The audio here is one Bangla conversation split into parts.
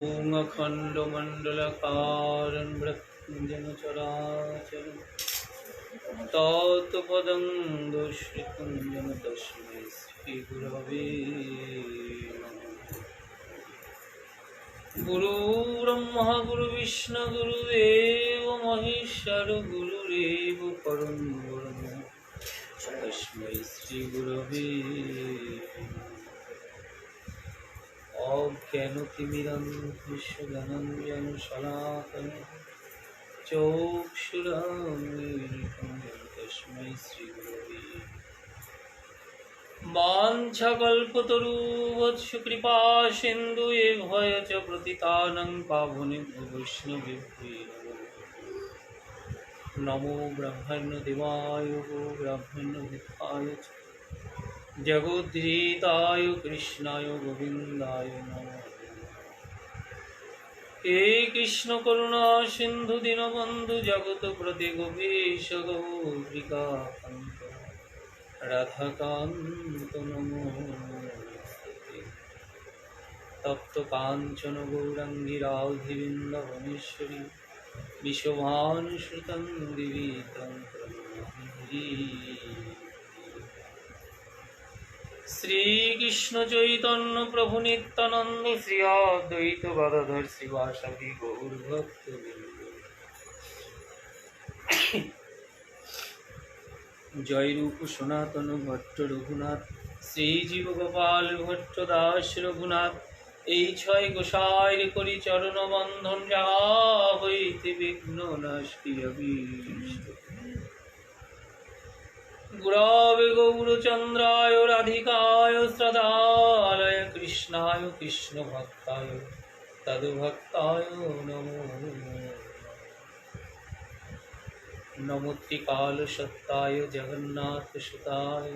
ॐ अखण्डमण्डलकारं मृत्युञ्जन चराचरं तत्पदं दुष्कृतं तस्मै श्रीगुरवे नमः। गुरुर्ब्रह्मा गुरुर्विष्णु गुरुदेव महेश्वर गुरुरेव परं ब्रह्म तस्मै श्रीगुरवे अज्ञानतिमिरन्धस्य शलाकया चक्षुरुन्मीलितं तस्मै श्रीगुरवे वाञ्छाकल्पतरुवत्स कृपा सिन्धुभ्यः च पतितानां पावनेभ्यो वैष्णवेभ्यो नमो ब्रह्मण्यदेवाय ब्रह्मण्यहिताय च जगोद्धृताय कृष्णाय गोविन्दाय नमः। हे कृष्ण करुणा सिन्धु दीनबन्धु जगत्प्रति गोपीश गौरिकान्त राधाकान्त नमोस्तुते। तप्त काञ्चन गौराङ्गी राधे वृन्दावनेश्वरी विश्वभानुसुतं दिवितं प्रणमामि। श्री कृष्ण चैतन्य प्रभु नित्यानंद श्री अद्वैत गदाधर शिवासादि गौर भक्तवृंद। जय रूप सनातन भट्ट रघुनाथ श्री जीव गोपाल भट्ट दास रघुनाथ এই ছয় গোসাইর করি চরণ বন্ধন যা হইতে বিঘ্ন নাশটি অভীষ্ট। गुरवे गौरचन्द्राय राधिकाय सदालय कृष्णाय कृष्णभक्ताय तद्भक्ताय नमो नमोत्तिकालसत्ताय जगन्नाथसुताय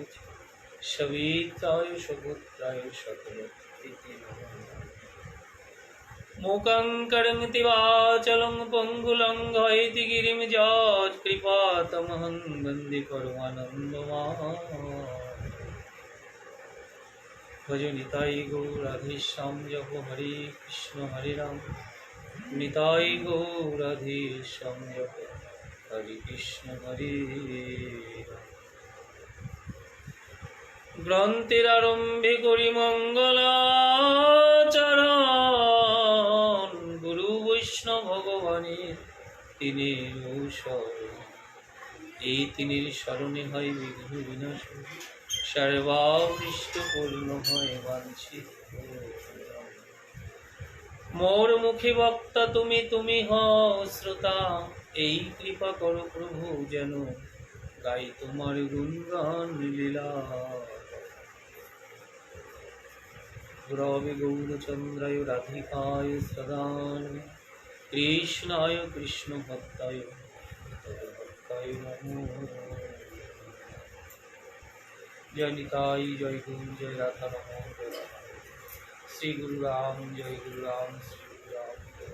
सविताय सुपुत्राय सकलप्रीते नमः। मूकं करोति वाचालं पङ्गुलं लङ्घयति गिरिं यत्कृपातमहं वन्दे परमानन्दमाधवं। भज निताई गौर राधेश्याम जप हरे कृष्ण हरे राम निताई गौर राधेश्याम जप हरे कृष्ण हरे राम। ग्रन्थेर आरम्भे करि मङ्गलाचरण गुरु वैष्णव भगवानेर তিনির শরণ। এই তিনির শরণে হয় বিঘ্ন বিনাশ সর্বাভীষ্ট পূর্ণ হয় বাঞ্ছিত। মোর মুখে বক্তা তুমি তুমি হও শ্রোতা এই কৃপা করো প্রভু যেন গাই তোমার গুণগান লীলা। गुरवे गौरचन्द्राय राधिकाय सदानन्दे कृष्णाय कृष्णभक्ताय तद्भक्ताय नमो। जय निताई जय गुरु जय राधा रमण जय राधा श्री गुरु राम जय गुरु राम श्री गुरु राम जय।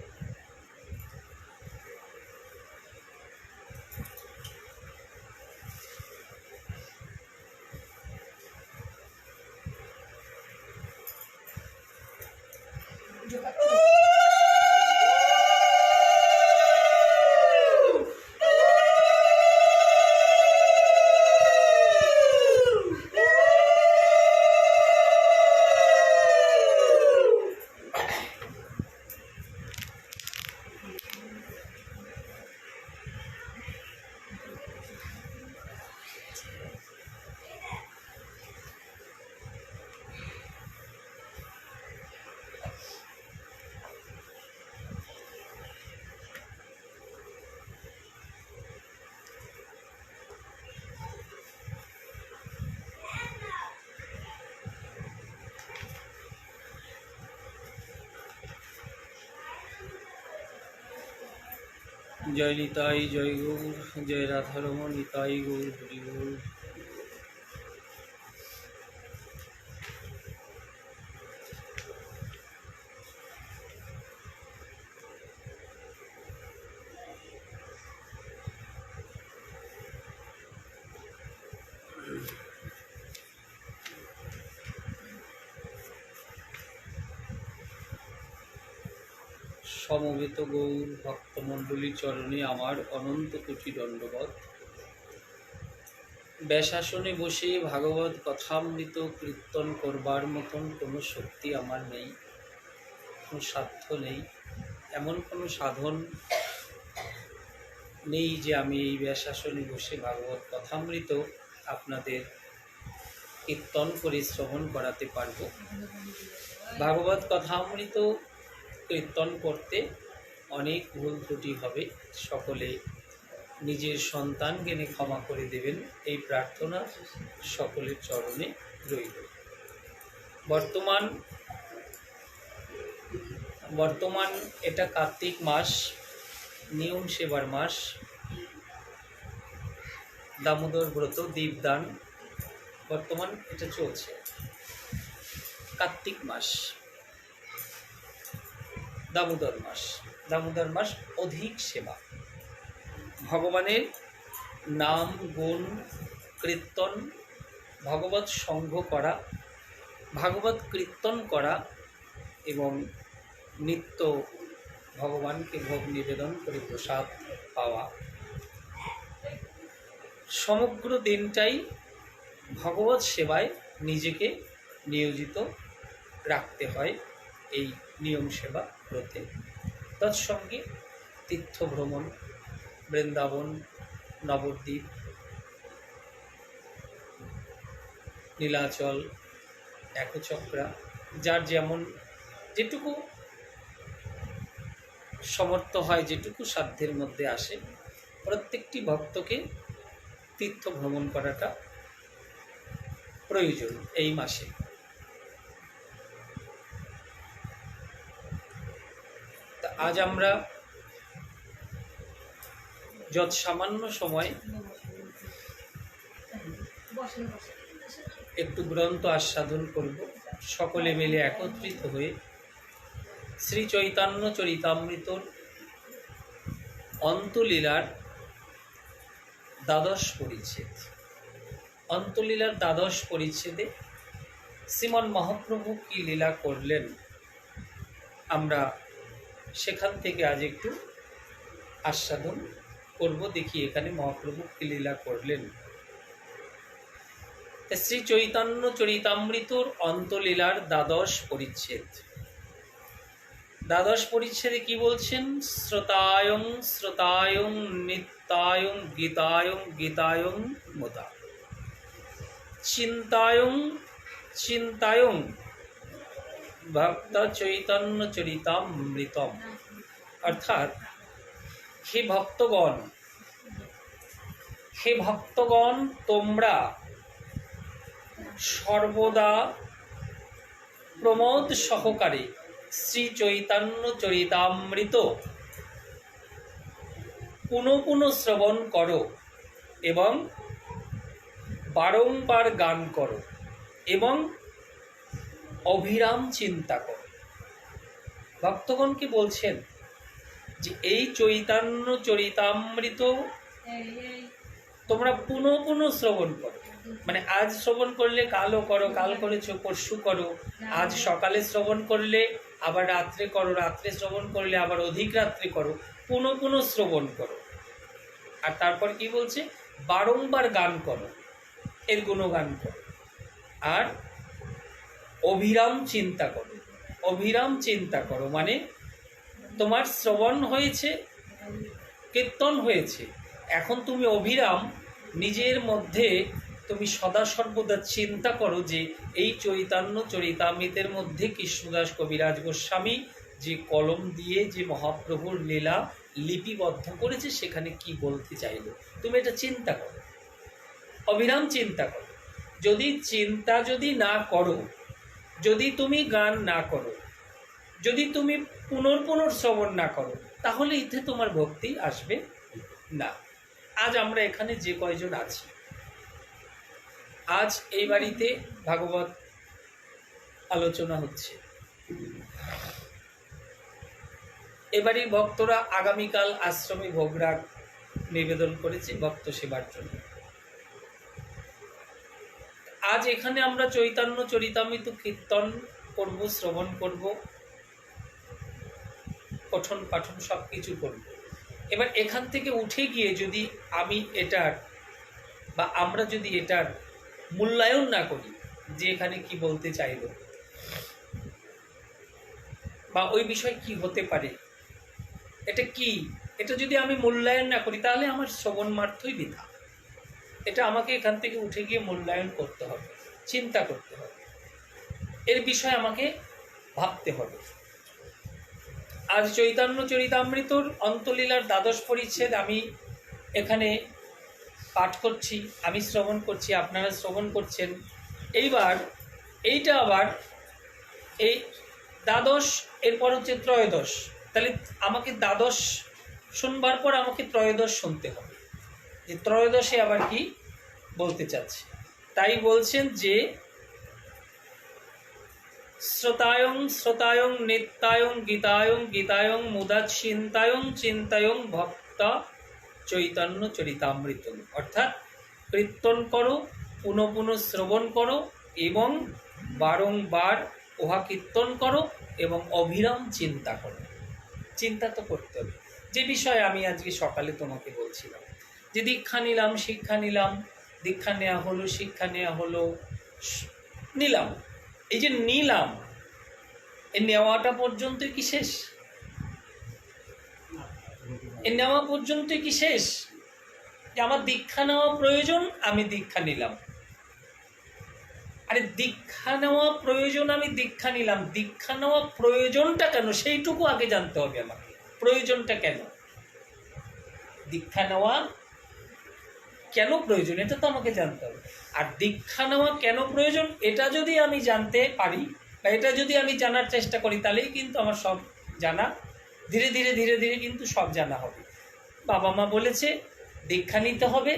जय निताई जय गौर जय राधा रमण निताई गौर हरि बोल। সমবেত গৌর ভক্তমণ্ডলীর চরণে আমার অনন্ত কোটি দণ্ডবত। ব্যাসাসনে বসে ভাগবত কথামৃত কীর্তন করবার মতন কোনো শক্তি আমার নেই, কোনো সাধ্য নেই, এমন কোনো সাধন নেই যে আমি এই ব্যাসাসনে বসে ভাগবত কথামৃত আপনাদের কীর্তন করে শ্রবণ করাতে পারব। ভাগবত কথামৃত কীর্তন করতে অনেক ভুল ত্রুটি হবে, সকলে নিজের সন্তান জ্ঞানে ক্ষমা করে দেবেন এই প্রার্থনা সকলের চরণে রইল। বর্তমান এটা কার্তিক মাস, নিয়ম সেবার মাস, দামোদর ব্রত দীপদান বর্তমান এটা চলছে। কার্তিক মাস, দামোদর মাস অধিক সেবা, ভগবানের নাম গুণ কীর্তন, ভগবত সঙ্গ করা, ভাগবত কীর্তন করা এবং নিত্য ভগবানকে ভোগ নিবেদন করে প্রসাদ পাওয়া, সমগ্র দিনটাই ভগবত সেবায় নিজেকে নিয়োজিত রাখতে হয় এই নিয়ম সেবা ব্রতে। তৎসঙ্গে তীর্থ ভ্রমণ, বৃন্দাবন, নবদ্বীপ, নীলাচল, একচক্রা, যার যেমন যেটুকু সমর্থ হয়, যেটুকু সাধ্যের মধ্যে আসে, প্রত্যেকটি ভক্তকে তীর্থ ভ্রমণ করাটা প্রয়োজন এই মাসে। তা আজ আমরা যত সামান্য সময় একটু গ্রন্থ আস্বাদন করব, সকলে মিলে একত্রিত হয়ে শ্রী চৈতন্য চরিতামৃতর অন্তলীলার দ্বাদশ পরিচ্ছেদ। অন্তলীলার দ্বাদশ পরিচ্ছেদে শ্রীমন মহাপ্রভু কি লীলা করলেন, আমরা সেখান থেকে আজ একটু আস্বাদন করব। দেখি এখানে মহাপ্রভু কি লীলা করলেন। শ্রী চৈতন্য চরিতামৃতর অন্তলীলার দ্বাদশ পরিচ্ছেদ। দ্বাদশ পরিচ্ছেদে কি বলছেন? শ্রোতায়ং শ্রোতায়ং নিত্যায়ং গীতায়ং গীতায়ং মুদা, চিন্তায়ং চিন্তায়ং ভক্ত চৈতন্য চরিতামৃতম। অর্থাৎ হে ভক্তগণ, তোমরা সর্বদা প্রমোদ সহকারে শ্রী চৈতন্য চরিতামৃত পুনঃ পুনঃ শ্রবণ করো এবং বারংবার গান করো এবং অবিরাম চিন্তা করো। ভক্তগণকে বলছেন যে এই চৈতন্য চরিতামৃত তোমরা পুনঃ পুনঃ শ্রবণ করো, মানে আজ শ্রবণ করলে কালও করো, কাল করেছো পরশু করো, আজ সকালে শ্রবণ করলে আবার রাত্রে করো, রাত্রে শ্রবণ করলে আবার অধিক রাত্রে করো, পুনঃ পুনঃ শ্রবণ করো। আর তারপর কি বলছে? বারংবার গান করো, এর গুণগান করো, আর অবিরাম চিন্তা করো। অবিরাম চিন্তা করো মানে তোমার শ্রবণ হয়েছে, কীর্তন হয়েছে, এখন তুমি অবিরাম নিজের মধ্যে তুমি সদা সর্বদা চিন্তা করো যে এই চৈতন্য চরিতামৃতের মধ্যে কৃষ্ণদাস কবিরাজ গোস্বামী যে কলম দিয়ে যে মহাপ্রভুর লীলা লিপিবদ্ধ করেছে সেখানে কি বলতে চাইল, তুমি এটা চিন্তা করো, অবিরাম চিন্তা করো। যদি না করো, যদি তুমি গান না করো, যদি তুমি পুনর্ শ্রবণ না করো, তাহলে এতে তোমার ভক্তি আসবে না। আজ আমরা এখানে যে কয়জন আছি, আজ এই বাড়িতে ভাগবত আলোচনা হচ্ছে, এবারই ভক্তরা আগামীকাল আশ্রমে ভোগরাগ নিবেদন করেছে ভক্ত সেবার জন্য। আজ এখানে আমরা চৈতন্য চরিতামৃত কীর্তন করব, শ্রবণ করব। পঠন পাঠন সব কিছু করব। এবার এখান থেকে উঠে গিয়ে যদি আমি এটার বা আমরা যদি এটার মূল্যায়ন না করি যে এখানে কি বলতে চাইল বা ওই বিষয় কি হতে পারে, এটা কি, এটা যদি আমি মূল্যায়ন না করি তাহলে আমার শ্রবণ মাত্রই বৃথা। এটা আমাকে এখান থেকে উঠে গিয়ে মূল্যায়ন করতে হবে, চিন্তা করতে হবে, এর বিষয়ে আমাকে ভাবতে হবে। আজ চৈতন্য চরিতামৃতর অন্তলীলার দ্বাদশ পরিচ্ছেদ আমি এখানে পাঠ করছি, আমি শ্রবণ করছি, আপনারা শ্রবণ করছেন। এইবার এইটা আবার এই দ্বাদশ, এরপর হচ্ছে ত্রয়োদশ, তাহলে আমাকে দ্বাদশ শুনবার পর আমাকে ত্রয়োদশ শুনতে হবে যে ত্রয়োদশে আবার কি বলতে চাচ্ছে। তাই বলছেন যে শ্রোতায়ং শ্রোতায়ং নিত্যায়ং গীতায়ং গীতায়ং মুদাচ্চিন্তায়ং চিন্তায়ং ভক্তা চৈতন্য চরিতামৃতম, অর্থাৎ কীর্তন করো, পুনঃ পুনঃ শ্রবণ করো এবং বারংবার উহা কীর্তন করো এবং অবিরাম চিন্তা করো। চিন্তা তো করতে হবে, যে বিষয়ে আমি আজকে সকালে তোমাকে বলছিলাম যে দীক্ষা নিলাম, শিক্ষা নিলাম, দীক্ষা নেওয়া হলো, শিক্ষা নেওয়া হলো, নিলাম, এই যে নিলাম, এই নেওয়াটা পর্যন্তই কি শেষ? এই নেওয়া পর্যন্তই কি শেষ? যে আমার দীক্ষা নেওয়া প্রয়োজন, আমি দীক্ষা নিলাম। আরে দীক্ষা নেওয়া প্রয়োজন, আমি দীক্ষা নিলাম, দীক্ষা নেওয়া প্রয়োজনটা কেন সেইটুকু আগে জানতে হবে আমাকে। প্রয়োজনটা কেন, দীক্ষা নেওয়া কেন প্রয়োজন এটা তো আমাকে জানতে হবে। আর দীক্ষা নেওয়া কেন প্রয়োজন এটা যদি আমি জানতে পারি বা এটা যদি আমি জানার চেষ্টা করি তাহলেই কিন্তু আমার সব জানা ধীরে ধীরে ধীরে ধীরে কিন্তু সব জানা হবে। বাবা মা বলেছে দীক্ষা নিতে হবে,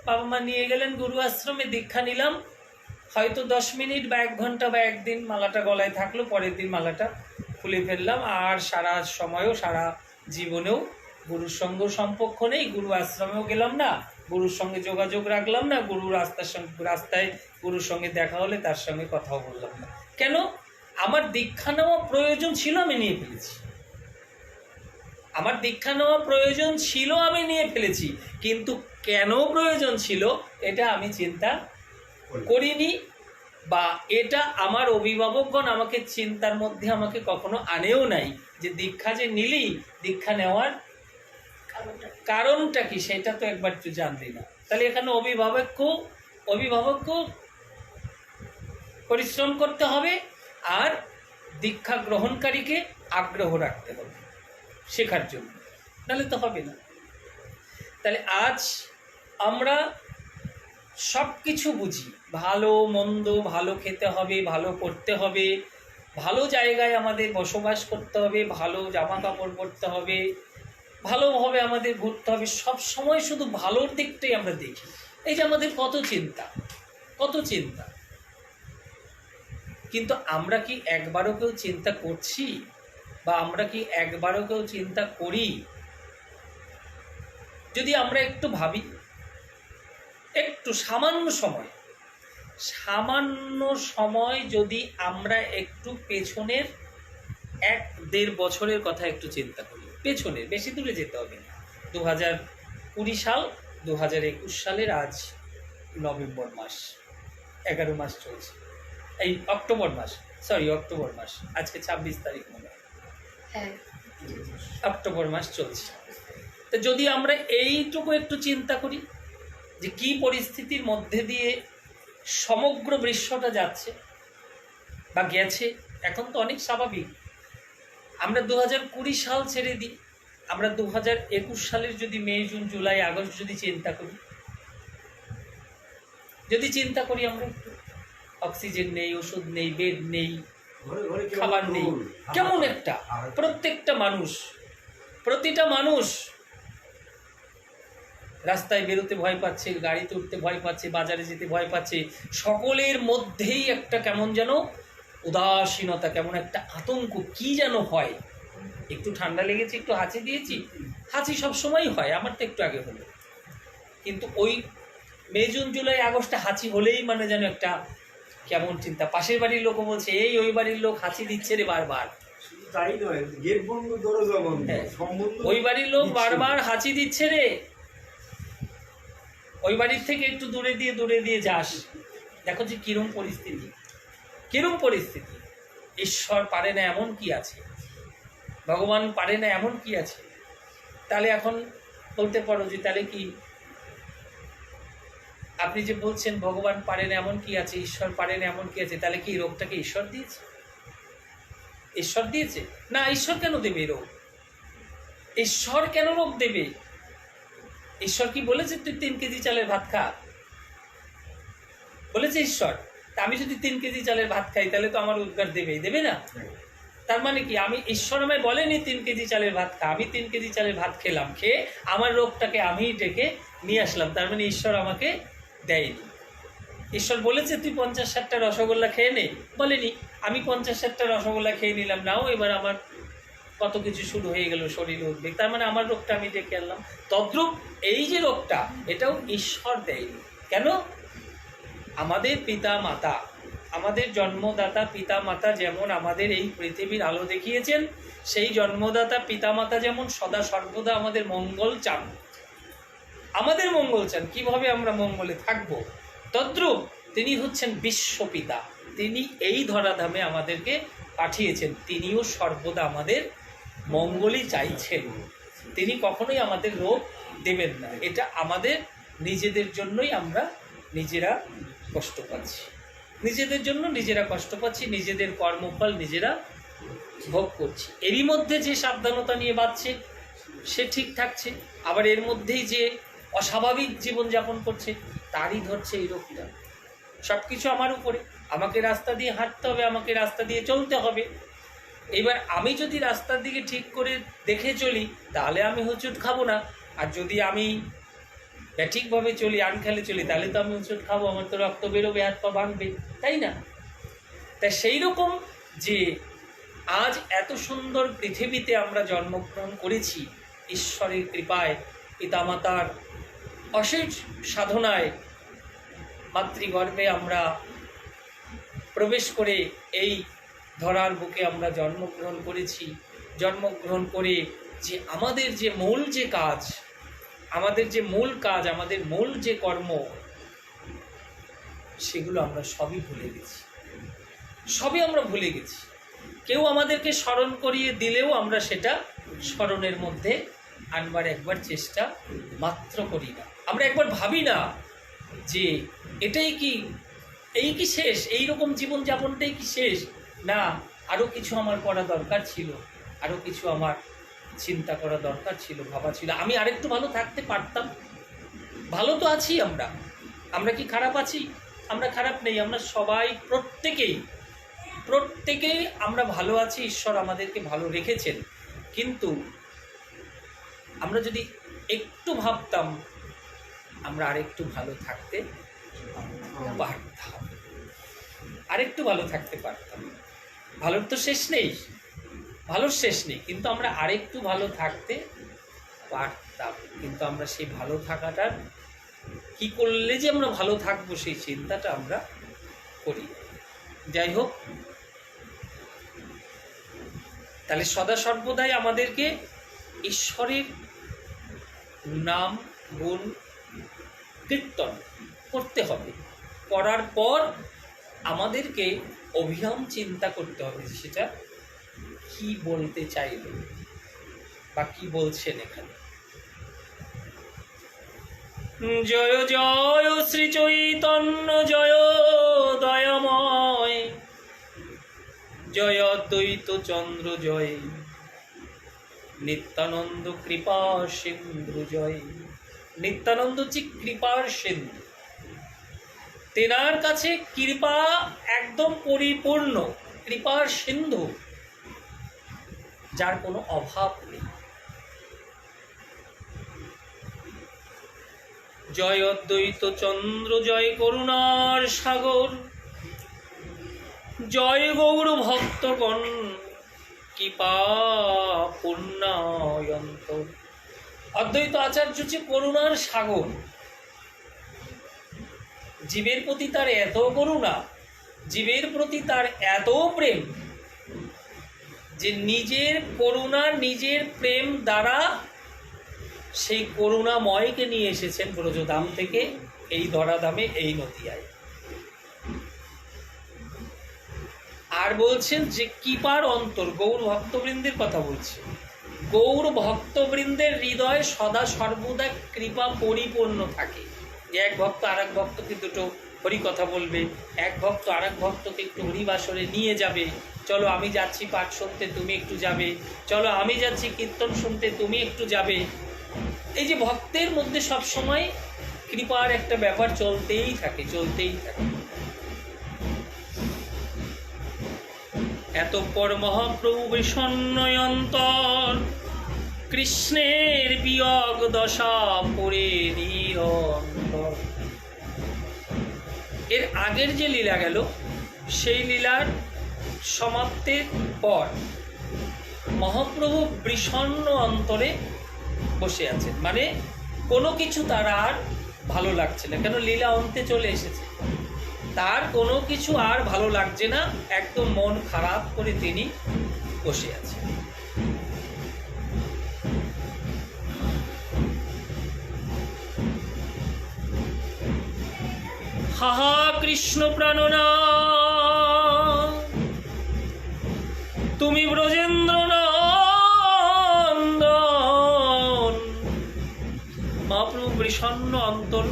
বাবা মা নিয়ে গেলেন গুরু আশ্রমে, দীক্ষা নিলাম, হয়তো 10 মিনিট বা 1 ঘন্টা বা একদিন মালাটা গলায় থাকলো, পরের দিন মালাটা খুলে ফেললাম, আর সারা সময়ও সারা জীবনেও গুরুর সঙ্গে সম্পর্ক নেই, গুরু আশ্রমেও গেলাম না, গুরুর সঙ্গে যোগাযোগ রাখলাম না, গুরুর রাস্তায় গুরুর সঙ্গে দেখা হলে তার সঙ্গে কথাও বললাম না। কেন? আমার দীক্ষা নেওয়া প্রয়োজন ছিল, আমি নিয়ে ফেলেছি। আমার দীক্ষা নেওয়া প্রয়োজন ছিল, আমি নিয়ে ফেলেছি, কিন্তু কেন প্রয়োজন ছিল এটা আমি চিন্তা করিনি, বা এটা আমার অভিভাবকগণ আমাকে চিন্তার মধ্যে আমাকে কখনো আনেও নাই যে দীক্ষা যে নিলি, দীক্ষা নেওয়ার কারণটা কি সেটা তো একবার তুই জানলি না। তাহলে এখানে অভিভাবককেও পরিশ্রম করতে হবে, আর দীক্ষা গ্রহণকারীকে আগ্রহ রাখতে হবে শেখার জন্য, নাহলে তো হবে না। তাহলে আজ আমরা সব কিছু বুঝি, ভালো মন্দ, ভালো খেতে হবে, ভালো পড়তে হবে, ভালো জায়গায় আমাদের বসবাস করতে হবে, ভালো জামা কাপড় পরতে হবে, ভালোভাবে আমাদের ঘুরতে হবে, সব সময় শুধু ভালোর দিকটাই আমরা দেখি। এই যে আমাদের কত চিন্তা, কত চিন্তা, কিন্তু আমরা কি একবারও কেউ চিন্তা করছি, বা আমরা কি একবারও কেউ চিন্তা করি? যদি আমরা একটু ভাবি, একটু সামান্য সময় যদি আমরা একটু পেছনের 1-1.5 বছরের কথা একটু চিন্তা করি, পেছনের, বেশি দূরে যেতে হবে না। 2020 সাল, 2021 সালের আজ নভেম্বর মাস, 11 মাস চলছে, এই অক্টোবর মাস, আজকে 26 তারিখ মনে হয়, অক্টোবর মাস চলছে। তো যদি আমরা এইটুকু একটু চিন্তা করি যে কি পরিস্থিতির মধ্যে দিয়ে সমগ্র বিশ্বটা যাচ্ছে বা গেছে, এখন তো অনেক স্বাভাবিক। আমরা 2020 সাল ছেড়ে দিই, আমরা 2021 সালের যদি মে, জুন, জুলাই, আগস্ট যদি চিন্তা করি, আমরা একটু অক্সিজেন নেই, ওষুধ নেই, বেড নেই, খাবার নেই, কেমন একটা, প্রত্যেকটা মানুষ, প্রতিটা মানুষ রাস্তায় বেরোতে ভয় পাচ্ছে, গাড়িতে উঠতে ভয় পাচ্ছে, বাজারে যেতে ভয় পাচ্ছে, সকলের মধ্যেই একটা কেমন যেন উদাসীনতা, কেমন একটা আতঙ্ক, কি যেন হয়। একটু ঠান্ডা লেগেছে, একটু হাঁচি দিয়েছি, হাঁচি সবসময়ই হয়, আমার তো একটু আগে হলো, কিন্তু ওই মে, জুন, জুলাই, আগস্টে হাঁচি হলেই মানে যেন একটা কেমন চিন্তা। পাশের বাড়ির লোকও বলছে এই ওই বাড়ির লোক হাঁচি দিচ্ছে রে বারবার, তাই নয়, গেট বন্ধ, দরজা বন্ধ, হ্যাঁ। সম্বন্ধ ওই বাড়ির লোক দিচ্ছে। বারবার হাঁচি দিচ্ছে রে, ওই বাড়ির থেকে একটু দূরে দিয়ে যাস, দেখো যে কিরম পরিস্থিতি, কিরম পরিস্থিতি। ঈশ্বর পারে না এমন কি আছে, ভগবান পারে না এমন কি আছে? তাহলে এখন বলতে পারো যে তাহলে কি আপনি যে বলছেন ভগবান পারে না এমন কি আছে, ঈশ্বর পারে না এমন কি আছে, তাহলে কি এই রোগটাকে ঈশ্বর দিয়েছে? ঈশ্বর দিয়েছে না। ঈশ্বর কেন দেবে রোগ? ঈশ্বর কেন রোগ দেবে? ঈশ্বর কি বলেছে তুই 3 কেজি চালের ভাত খা? বলেছে ঈশ্বর? তা আমি যদি 3 কেজি চালের ভাত খাই তাহলে তো আমার উদ্গার দেবে না? তার মানে কি আমি, ঈশ্বর আমায় বলেনি 3 কেজি চালের ভাত খা, আমি 3 কেজি চালের ভাত খেলাম, খেয়ে আমার রোগটাকে আমি ডেকে নিয়ে আসলাম, তার মানে ঈশ্বর আমাকে দেয়নি। ঈশ্বর বলেছে তুই 50-60টা রসগোল্লা খেয়ে নে? বলেনি। আমি 50-60টা রসগোল্লা খেয়ে নিলাম, নাও এবার আমার কত কিছু শুরু হয়ে গেল, শরীরে উদ্বেগ, তার মানে আমার রোগটা আমি ডেকে আনলাম। তদ্রূপ এই যে রোগটা, এটাও ঈশ্বর দেয়নি। কেন? আমাদের পিতা মাতা, আমাদের জন্মদাতা পিতা মাতা যেমন আমাদের এই পৃথিবীর আলো দেখিয়েছেন, সেই জন্মদাতা পিতা মাতা যেমন সদা সর্বদা আমাদের মঙ্গল চান, আমাদের মঙ্গল চান, কিভাবে আমরা মঙ্গলে থাকব, তদ্রূপ তিনি হচ্ছেন বিশ্বপিতা। তিনি এই ধরাধামে আমাদেরকে পাঠিয়েছেন, তিনিও সর্বদা আমাদের মঙ্গলই চাইছেন। তিনি কখনোই আমাদের রোগ দেবেন না। এটা আমাদের নিজেদের জন্যই আমরা নিজেরা কষ্ট পাচ্ছি, নিজেদের জন্য নিজেরা কষ্ট পাচ্ছি, নিজেদের কর্মফল নিজেরা ভোগ করছি। এরই মধ্যে যে সাবধানতা নিয়ে বাঁচছে সে ঠিক থাকছে, আবার এর মধ্যেই যে অস্বাভাবিক জীবনযাপন করছে তারই ধরছে এই রোগটা। সব কিছু আমার উপরে, আমাকে রাস্তা দিয়ে হাঁটতে হবে, আমাকে রাস্তা দিয়ে চলতে হবে। এবার আমি যদি রাস্তার দিকে ঠিক করে দেখে চলি তাহলে আমি হোঁচট খাবো না, আর যদি আমি ঠিকভাবে চলি, আনখেলে চলি, তাহলে তো আমি হোঁচট খাবো, আমার তো রক্ত বেরোবে, হাত পা ভাঙবে, তাই না? তাই সেই রকম যে আজ এত সুন্দর পৃথিবীতে আমরা জন্মগ্রহণ করেছি ঈশ্বরের কৃপায়, পিতামাতার অশেষ সাধনায়, মাতৃগর্ভে আমরা প্রবেশ করে এই ধরার বুকে আমরা জন্মগ্রহণ করেছি। জন্মগ্রহণ করে যে আমাদের যে মূল যে কাজ, আমাদের যে মূল কাজ, আমাদের মূল যে কর্ম, সেগুলো আমরা সবই ভুলে গেছি, সবই আমরা ভুলে গেছি। কেউ আমাদেরকে স্মরণ করিয়ে দিলেও আমরা সেটা স্মরণের মধ্যে আনবার একবার চেষ্টা মাত্র করি না। আমরা একবার ভাবি না যে এটাই কি, এই কি শেষ, এই রকম জীবনযাপনটাই কি শেষ? না, আরও কিছু আমার করা দরকার ছিল, আরও কিছু আমার চিন্তা করা দরকার ছিল, ভাবা ছিল, আমি আরেকটু ভালো থাকতে পারতাম। ভালো তো আছি আমরা, আমরা কি খারাপ আছি? আমরা খারাপ নেই, আমরা সবাই প্রত্যেকেই আমরা ভালো আছি, ঈশ্বর আমাদেরকে ভালো রেখেছেন। কিন্তু আমরা যদি একটু ভাবতাম আমরা আরেকটু ভালো থাকতে পারতাম, আরেকটু ভালো থাকতে পারতাম। ভালোর তো শেষ নেই, ভালোর শেষ নেই, কিন্তু আমরা আরেকটু ভালো থাকতে পারতাম। কিন্তু আমরা সেই ভালো থাকাটার কি করলে যে আমরা ভালো থাকবো সেই চিন্তাটা আমরা করি। যাই হোক, তাহলে সদা সর্বদাই আমাদেরকে ঈশ্বরের নাম গুণ কীর্তন করতে হবে। করার পর আমাদেরকে অবিরাম চিন্তা করতে হবে সেটা কি বলতে চাইবে বা কি বলছেন এখানে। জয় জয় শ্রী চৈতন্য জয় দয়াময়, জয় অদ্বৈত চন্দ্র জয়, নিত্যানন্দ কৃপা সিন্ধু জয়। নিত্যানন্দ হচ্ছে কৃপার সিন্ধু, তেনার কাছে কৃপা একদম পরিপূর্ণ, কৃপার সিন্ধু, যার কোনো অভাব নেই। জয় অদ্বৈত চন্দ্র জয় করুণার সাগর, জয় গৌর ভক্তগণ কৃপা পূর্ণায়ন্ত। অদ্বৈত আচার্য হচ্ছে করুণার সাগর, জীবের প্রতি তার এত করুণা, জীবের প্রতি তার এত প্রেম যে নিজের করুণা, নিজের প্রেম দ্বারা সেই করুণাময়কে নিয়ে এসেছেন ব্রজধাম থেকে এই ধরাধামে, এই নদিয়ায়। আর বলছেন যে কৃপার অন্তর, গৌর ভক্তবৃন্দের কথা বলছে, গৌর ভক্তবৃন্দের হৃদয় সদা সর্বদা কৃপা পরিপূর্ণ থাকে। যে এক ভক্ত আর এক ভক্তকে দুটো হরি কথা বলবে, এক ভক্ত আর এক ভক্তকে একটু হরিবাসরে নিয়ে যাবে, চলো আমি যাচ্ছি পাঠ শুনতে তুমি একটু যাবে, চলো আমি যাচ্ছি কীর্তন শুনতে তুমি একটু যাবে। এই যে ভক্তের মধ্যে সবসময় কৃপার একটা ব্যাপার চলতেই থাকে, চলতেই থাকে। এতপর মহাপ্রভু বিষণ্ণয় অন্তর, কৃষ্ণের বিয়োগ দশা পড়ে নিরন্তর। এর আগের যে লীলা গেল, সেই লীলার সমাপ্তির পর মহাপ্রভু বিষণ্ণ অন্তরে বসে আছেন, মানে কোনো কিছু তার আর ভালো লাগছে না, কেন লীলা অন্তে চলে এসেছে, তার কোনো কিছু আর ভালো লাগছে না, একদম মন খারাপ করে তিনি বসে আছেন। হাহা কৃষ্ণ প্রাণনাথ, তুমি ব্রজেন্দ্র নন্দন। মহাপ্রভু বিষণ্ণ অন্তর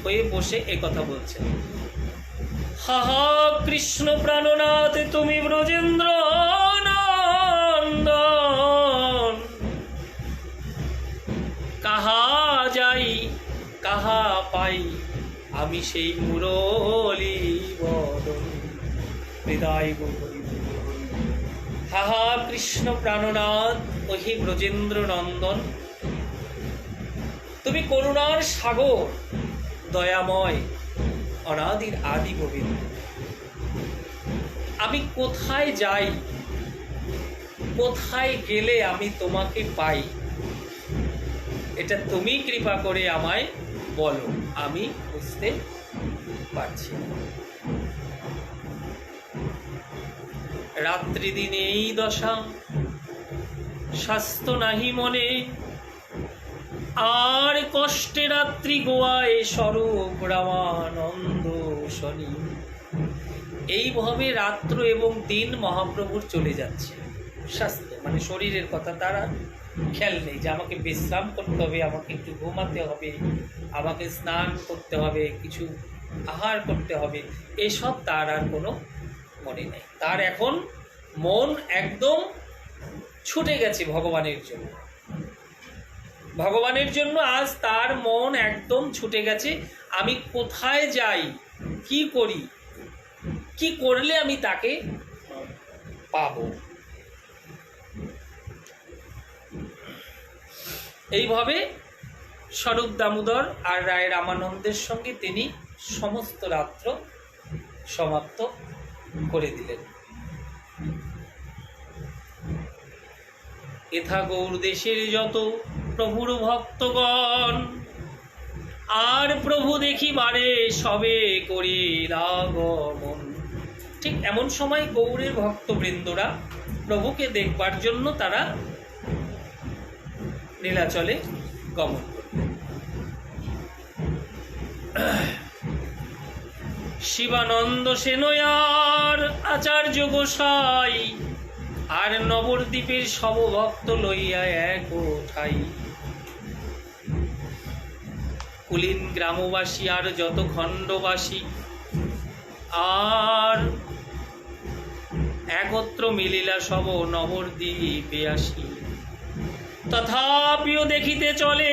হয়ে বসে একথা বলছেন, হাহা কৃষ্ণ প্রাণনাথ, তুমি ব্রজেন্দ্র নন্দন। কাহা যাই কাহা পাই, আমি সেই মুরলী বদন হৃদয় গৌরী। হাহা কৃষ্ণ প্রাণনাথ, ওহি ব্রজেন্দ্র নন্দন, তুমি করুণার সাগর, দয়াময়, অনাদির আদি গোবিন্দ। আমি কোথায় যাই, কোথায় গেলে আমি তোমাকে পাই, এটা তুমি কৃপা করে আমায় বলো, আমি বুঝতে পারছি। রাত্রি দিনে এই দশা, স্বাস্থ্য নাহি মনে, আর কষ্টে রাত্রি গোয়ায় স্বরূপ রামানন্দ শনি। এইভাবে রাত্র এবং দিন মহাপ্রভুর চলে যাচ্ছে। স্বাস্থ্য মানে শরীরের কথা তারা খেয়াল নেই, যে আমাকে বিশ্রাম করতে হবে, আমাকে একটু ঘুমাতে হবে, আমাকে স্নান করতে হবে, কিছু আহার করতে হবে, এসব তার আর কোনো মনে নেই। তার এখন মন একদম ছুটে গেছে ভগবানের জন্য। ভগবানের জন্য আজ তার মন একদম ছুটে গেছে। আমি কোথায় যাই, কি করি, কি করলে আমি তাকে পাবো। এইভাবে স্বরূপ দামোদর আর রায় রামানন্দের সঙ্গে তিনি সমস্ত রাত্র সমাপ্ত করে দিলেন। এথা গৌর দেশের যত প্রভুর ভক্তগণ, আর প্রভু দেখিবারে সবে করিল আগমন। ঠিক এমন সময় গৌরের ভক্তবৃন্দরা প্রভুকে দেখবার জন্য তারা নীলাচলে গমন করলেন। শিবানন্দ সেনয়ার আচার্য গোসাই আর নবদ্বীপের সব ভক্ত লইয়া এক ঠাই। কুলীন গ্রামবাসী আর যত খণ্ডবাসী আর একত্র মিলিলা সব নবদ্বীপে আসি। তথাপিও দেখিতে চলে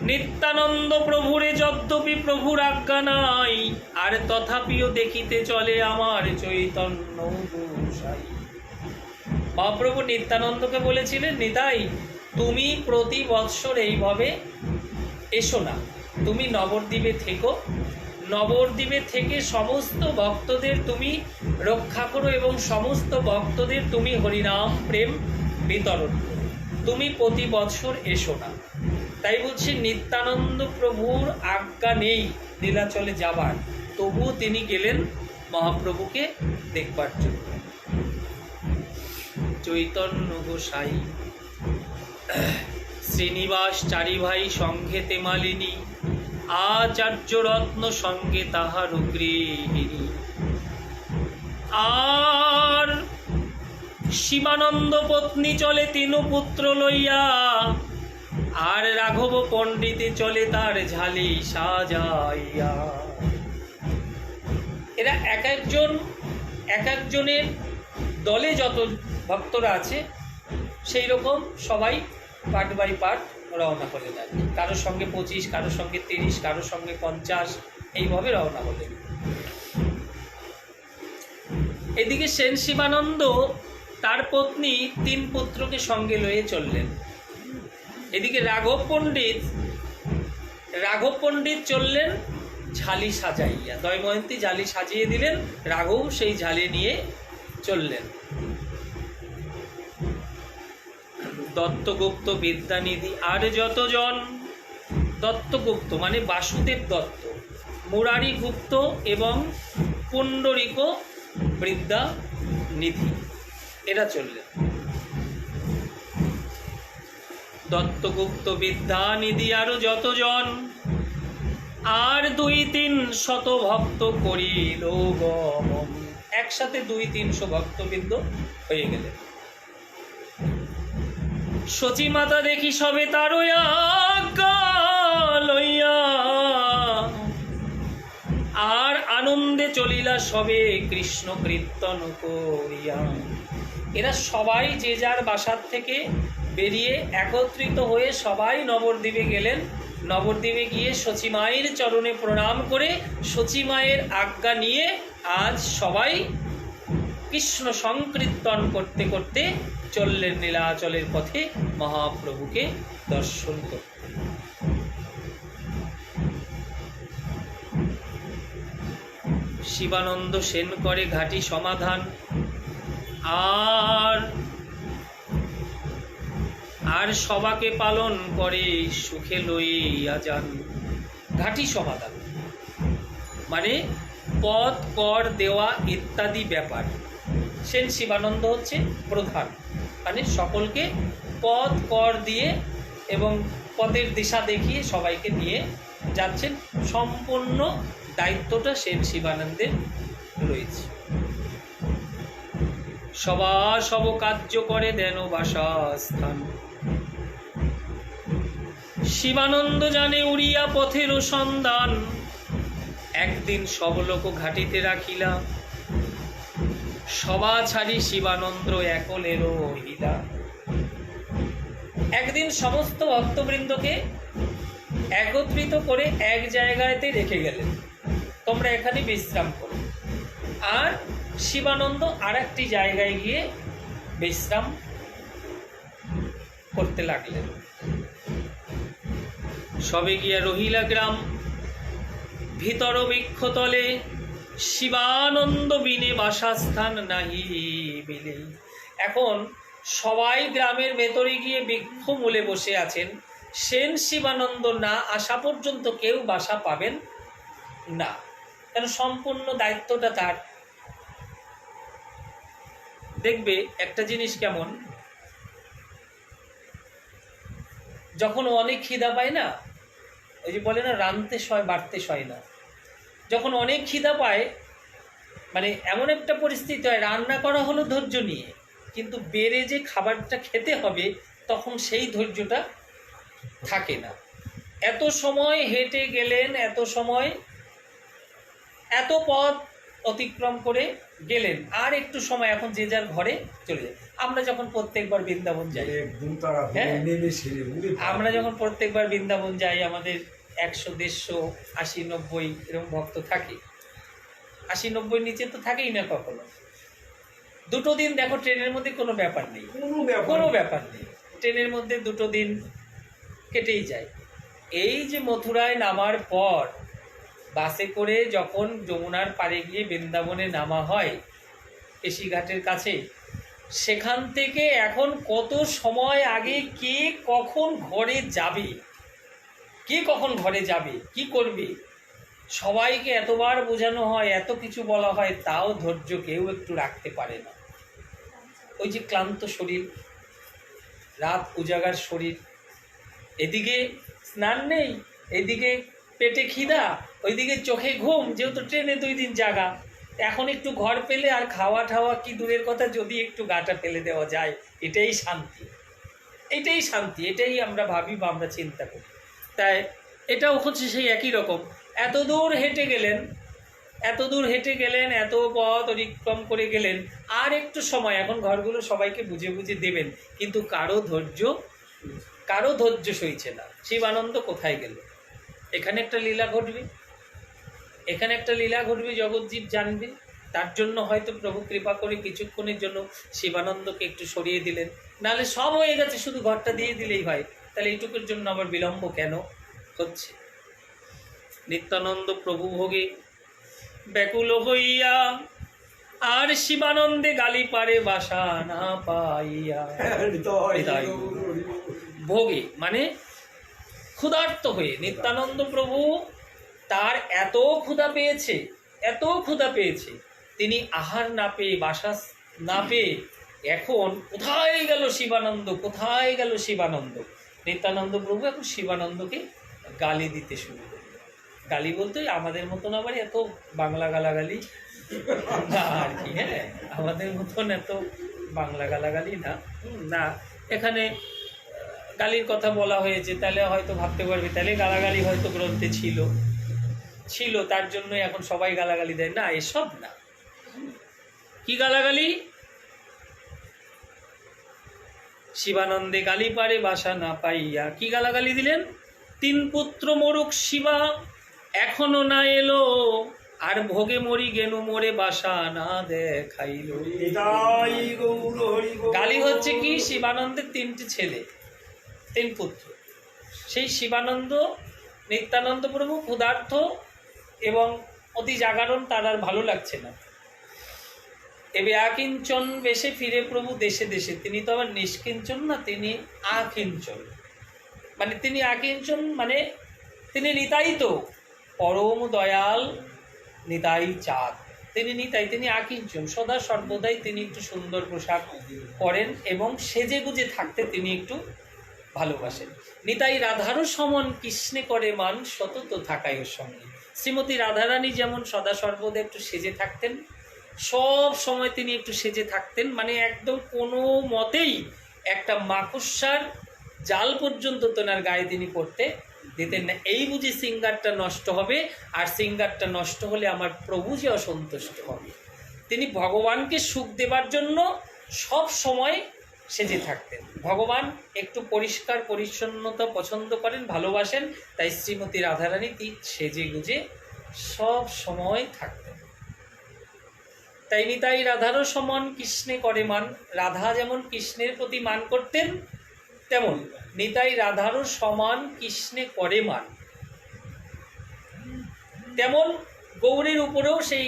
নিত্যানন্দ প্রভুরে, যদ্যপি প্রভুর আজ্ঞা নাই, আর তথাপিও দেখিতে চলে আমার চৈতন্য গোসাই। মহাপ্রভু নিত্যানন্দকে বলেছিলেন, নিতাই তুমি প্রতি বৎসর এইভাবে এসো না, তুমি নবদ্বীপে থেকো, নবদ্বীপে থেকে সমস্ত ভক্তদের তুমি রক্ষা করো এবং সমস্ত ভক্তদের তুমি হরিনাম প্রেম বিতরণ করো, তুমি প্রতি বৎসর এসো না। তাই বলছি নিত্যানন্দ প্রভুর আজ্ঞা নেই নীলাচলে যাবার, তবুও তিনি গেলেন মহাপ্রভুকে দেখবার জন্য। চৈতন্য গোসাই। শ্রীনিবাস চারি ভাই সঙ্গে তেমালিনী, আচার্য রত্ন সঙ্গে তাহার গৃহিণী। আর শিবানন্দ পত্নী চলে তিনু পুত্র লইয়া, আর রাঘব পণ্ডিতে চলে তার ঝালি সাজাইয়া। এরা এক একজনের দলে যত ভক্তরা আছে সেই রকম সবাই পার্ট বাই পার্ট রওনা করে দেয়। কারোর সঙ্গে 25, কারোর সঙ্গে 30, কারোর সঙ্গে 50, এইভাবে রওনা হলেন। এদিকে সেন শিবানন্দ তার পত্নী 3 পুত্রকে সঙ্গে লয়ে চললেন। এদিকে রাঘব পণ্ডিত চললেন ঝালি সাজাইয়া। দয়ময়ন্তী ঝালি সাজিয়ে দিলেন, রাঘব সেই ঝালি নিয়ে চললেন। দত্তগুপ্ত, বিদ্যানিধি আর যতজন, দত্তগুপ্ত মানে বাসুদেব দত্ত, মুরারি গুপ্ত এবং পুণ্ডরিক বিদ্যানিধি, এরা চললেন। দত্তগুপ্ত, বিদ্যানিধি আরো যতজন, আর 200-300 ভক্ত করিল গমন। একসাথে 200-300 ভক্তবৃন্দ হয়ে গেলেন। সচী মাতা দেখি সবে তার আজ্ঞা লইয়া, আর আনন্দে চলিলা সবে কৃষ্ণ কীর্তন করিয়া। এরা সবাই যে যার বাসার থেকে বেরিয়ে একত্রিত হয়ে সবাই নবদ্বীপে গেলেন। নবদ্বীপে গিয়ে সচী মায়ের চরণে প্রণাম করে সচী মায়ের আজ্ঞা নিয়ে আজ সবাই কৃষ্ণ সংকীর্তন করতে করতে চললেন নীলাচলের পথে মহাপ্রভুকে দর্শন করতে। শিবানন্দ সেন করে ঘাটি সমাধান, আর সবাকে পালন করে সুখে লইয়া যান। ঘাটি সমাধান মানে পদ কর দেওয়া ইত্যাদি ব্যাপার। সেন শিবানন্দ হচ্ছে প্রধান, মানে সকলকে পদ কর দিয়ে এবং পথের দিশা দেখিয়ে সবাইকে নিয়ে যাচ্ছেন। সম্পূর্ণ দায়িত্বটা সেন শিবানন্দের রয়েছে। সব কার্য করে দেন বাসস্থান। শিবানন্দ জানে উড়িয়া পথের সন্ধান, একদিন সব লোক ঘাটিতে রাখিলা, সবা ছাড়ি শিবানন্দ একলের রহিলা। একদিন সমস্ত ভক্তবৃন্দকে একত্রিত করে এক জায়গাতে রেখে গেলেন, তোমরা এখানে বিশ্রাম করো। আর শিবানন্দ আর একটি জায়গায় গিয়ে বিশ্রাম করতে লাগলেন। সবে গিয়া রহিলা গ্রাম, ভিতর বৃক্ষতলে শিবানন্দ বিনে বাসস্থান নাহি বিলে। এখন সবাই গ্রামের ভেতরে গিয়ে বৃক্ষ মূলে বসে আছেন। সেন শিবানন্দ না আসা পর্যন্ত কেউ বাসা পাবেন না, কেন সম্পূর্ণ দায়িত্বটা তার। দেখবে একটা জিনিস কেমন, যখন অনেক খিদা পায় না, ওই যে বলে না রাঁধতে সয় বাড়তে সয় না, যখন অনেক খিদা পায় মানে এমন একটা পরিস্থিতি হয়, রান্না করা হলো ধৈর্য নিয়ে, কিন্তু বেড়ে যে খাবারটা খেতে হবে তখন সেই ধৈর্যটা থাকে না। এত সময় হেঁটে গেলেন, এত সময় এত পথ অতিক্রম করে গেলেন, আর একটু সময় এখন যে যার ঘরে চলে যায়। আমরা যখন প্রত্যেকবার বৃন্দাবন যাই, আমরা যখন প্রত্যেকবার বৃন্দাবন যাই, আমাদের 100, 150, 80, 90 এরকম ভক্ত থাকে। 80, 90 নিচে তো থাকেই না কখনো। 2 দিন দেখো ট্রেনের মধ্যে কোনো ব্যাপার নেই, কোনো ব্যাপার নেই, ট্রেনের মধ্যে 2 দিন কেটেই যায়। এই যে মথুরায় নামার পর বাসে করে যখন যমুনার পাড়ে গিয়ে বৃন্দাবনে নামা হয় কেশিঘাটের কাছে, সেখান থেকে এখন কত সময় আগে কে কখন ঘরে যাবে, কে কখন ঘরে যাবে, কি করবে, সবাইকে এতবার বোঝানো হয়, এত কিছু বলা হয়, তাও ধৈর্য কেউ একটু রাখতে পারে না। ওই যে ক্লান্ত শরীর, রাত উজাগার শরীর, এদিকে স্নান নেই, এদিকে পেটে খিদা, ওইদিকে চোখে ঘুম, যেহেতু ট্রেনে 2 দিন জাগা, এখন একটু ঘর পেলে আর খাওয়া ঠাওয়া কি দূরের কথা, যদি একটু গাটা ফেলে দেওয়া যায়, এটাই শান্তি, এটাই শান্তি, এটাই আমরা ভাবি বা আমরা চিন্তা করি। তাই এটাও হচ্ছে সেই একই রকম। এত দূর হেঁটে গেলেন, এত পথ অতিক্রম করে গেলেন, আর একটু সময়, এখন ঘরগুলো সবাইকে বুঝে বুঝে দেবেন, কিন্তু কারো ধৈর্য সইছে না। শিবানন্দ কোথায় গেল? এখানে একটা লীলা ঘটবে, জগৎজীব জানবে, তার জন্য হয়তো প্রভু কৃপা করে কিছুক্ষণের জন্য শিবানন্দকে একটু সরিয়ে দিলেন, নাহলে সব হয়ে গেছে, শুধু ঘরটা দিয়ে দিলেই হয়। তাহলে এইটুকুর জন্য আবার বিলম্ব কেন হচ্ছে? নিত্যানন্দ প্রভু ভোগে ব্যাকুল হইয়া, আর শিবানন্দে গালি পারে বাসা না পাইয়া। ভোগে মানে ক্ষুধার্ত হয়ে, নিত্যানন্দ প্রভু তার এত ক্ষুধা পেয়েছে, তিনি আহার না পেয়ে, বাসা না পেয়ে, এখন কোথায় গেল শিবানন্দ? নিত্যানন্দ প্রভু এখন শিবানন্দকে গালি দিতে শুরু করলেন। গালি বলতে আমাদের মতন আবার এত বাংলা গালাগালি না আর কি, হ্যাঁ, আমাদের মতন এত বাংলা গালাগালি না। এখানে গালির কথা বলা হয়েছে, তাহলে হয়তো ভাবতে পারবে তাহলে গালাগালি হয়তো গ্রন্থে ছিল, তার জন্য এখন সবাই গালাগালি দেয়, না, এসব না। কি গালাগালি? শিবানন্দে গালি পারে বাসা না পাইয়া। কি গালাগালি দিলেন? 3 পুত্র মরুক শিবা এখনো না এলো, আর ভোগে মরি গেনু মোরে বাসা না দেখাইল। গালি হচ্ছে কি? শিবানন্দের 3টে ছেলে, 3 পুত্র। সেই শিবানন্দ, নিত্যানন্দ প্রভু ক্ষুধার্ত এবং অতি জাগরণ, তার আর ভালো লাগছে না। এবে আকিঞ্চন বেশে ফিরে প্রভু দেশে, তিনি তো আবার নিষ্কিঞ্চন না, তিনি আকিঞ্চন, মানে তিনি আকিঞ্চন মানে তিনি নিতাই, তো পরম দয়াল নিতাই চাঁদ, তিনি আকিঞ্চন, সদা সর্বদাই তিনি একটু সুন্দর পোশাক পরেন এবং সেজে গুজে থাকতে তিনি একটু ভালোবাসেন। নিতাই রাধারও সমন কৃষ্ণে করে মান, সতত থাকায় ওর সঙ্গে। শ্রীমতী রাধারানী যেমন সদা সর্বদা একটু সেজে থাকতেন, সব সময় তিনি একটু সেজে থাকতেন, মানে একদম কোনো মতেই একটা মাকড়সার জাল পর্যন্ত তোনার গায়ে তিনি পড়তে দিতেন না। এই বুঝি সিঙ্গারটা নষ্ট হবে, আর সিঙ্গারটা নষ্ট হলে আমার প্রভু যে অসন্তুষ্ট হবে। তিনি ভগবানকে সুখ দেবার জন্য সব সময় সেজে থাকতেন। ভগবান একটু পরিষ্কার পরিচ্ছন্নতা পছন্দ করেন, ভালোবাসেন, তাই শ্রীমতী রাধারানী তিনি সেজে গুজে সব সময় থাকতেন। তাই নিতাই রাধারও সমান কৃষ্ণে করে মান। রাধা যেমন কৃষ্ণের প্রতি মান করতেন, তেমন নিতাই রাধারও সমান কৃষ্ণে করে মান, তেমন গৌরীর উপরেও সেই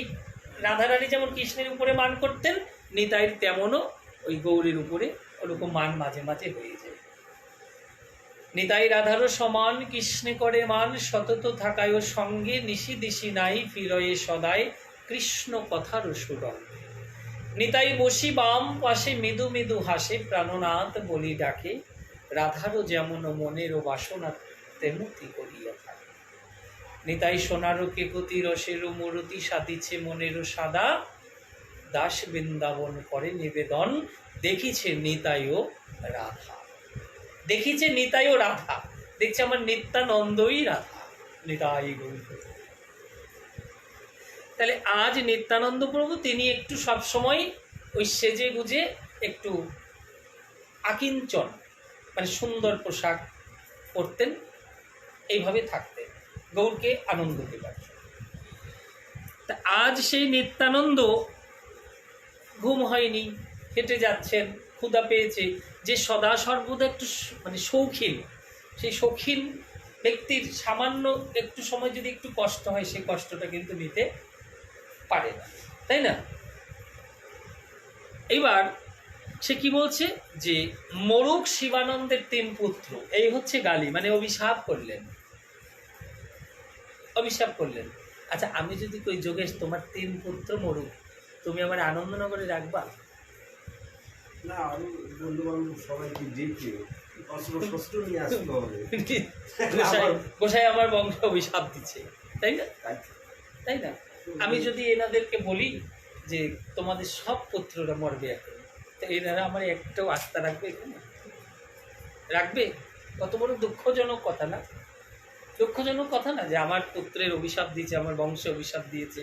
রাধারানী যেমন কৃষ্ণের উপরে মান করতেন, নিতাইয়ের তেমনও ওই গৌরীর উপরে ওরকম মান মাঝে মাঝে হয়ে যায়। নিতাই রাধারও সমান কৃষ্ণে করে মান, সতত থাকায় ও সঙ্গে নিশি দিশি নাই ফিরয়ে সদায় কৃষ্ণ কথার সুরঙ্গে। নিতাই বসি বাম পাশে মৃদু মৃদু হাসে, প্রাণনাথ বলি ডাকে, রাধারও যেমন মনেরও বাসনা তেমতি করিয়া থাকে। নিতাই সোনারও কেকতি রসেরও মূরতি সাধিছে মনেরও সাদা, দাস বৃন্দাবন করে নিবেদন, দেখিছে নিতাইও রাধা। দেখছে আমার নিত্যানন্দই রাধা, নিতাই গৌর। তাহলে আজ নিত্যানন্দ প্রভু তিনি একটু সবসময় ওই সেজে গুজে একটু আকিঞ্চন মানে সুন্দর পোশাক পরতেন, এইভাবে থাকতেন, গৌরকে আনন্দ দেবার। তা আজ সেই নিত্যানন্দ ঘুম হয়নি, হেঁটে যাচ্ছেন, ক্ষুধা পেয়েছে, যে সদা সর্বদা একটু মানে শৌখিন, সেই শৌখিন ব্যক্তির সামান্য একটু সময় যদি একটু কষ্ট হয়, সেই কষ্টটা কিন্তু নিতে পারে না, তাই না? এইবার সে কি বলছে যে মরুক শিবানন্দের 3 পুত্র, এই হচ্ছে গালি, মানে অভিশাপ করলেন। আচ্ছা, আমি যদি কই যোগেশ তোমার 3 পুত্র মরুক, তুমি আমার আনন্দনগরে রাখবা? না আরো বন্ধু বান্ধব সবাইকে ডেকে অস্ত্র শস্ত্র নিয়ে আসতে হবে। গোসাই আমার বংশ অভিশাপ দিচ্ছে, তাই না? তাই না? আমি যদি এনাদেরকে বলি যে তোমাদের সব পুত্ররা মরবে এখন, তো এনারা আমার একটাও আস্থা রাখবে এখানে? রাখবে? কত বড় দুঃখজনক কথা না? দুঃখজনক কথা না যে আমার পুত্রের অভিশাপ দিয়েছে, আমার বংশে অভিশাপ দিয়েছে,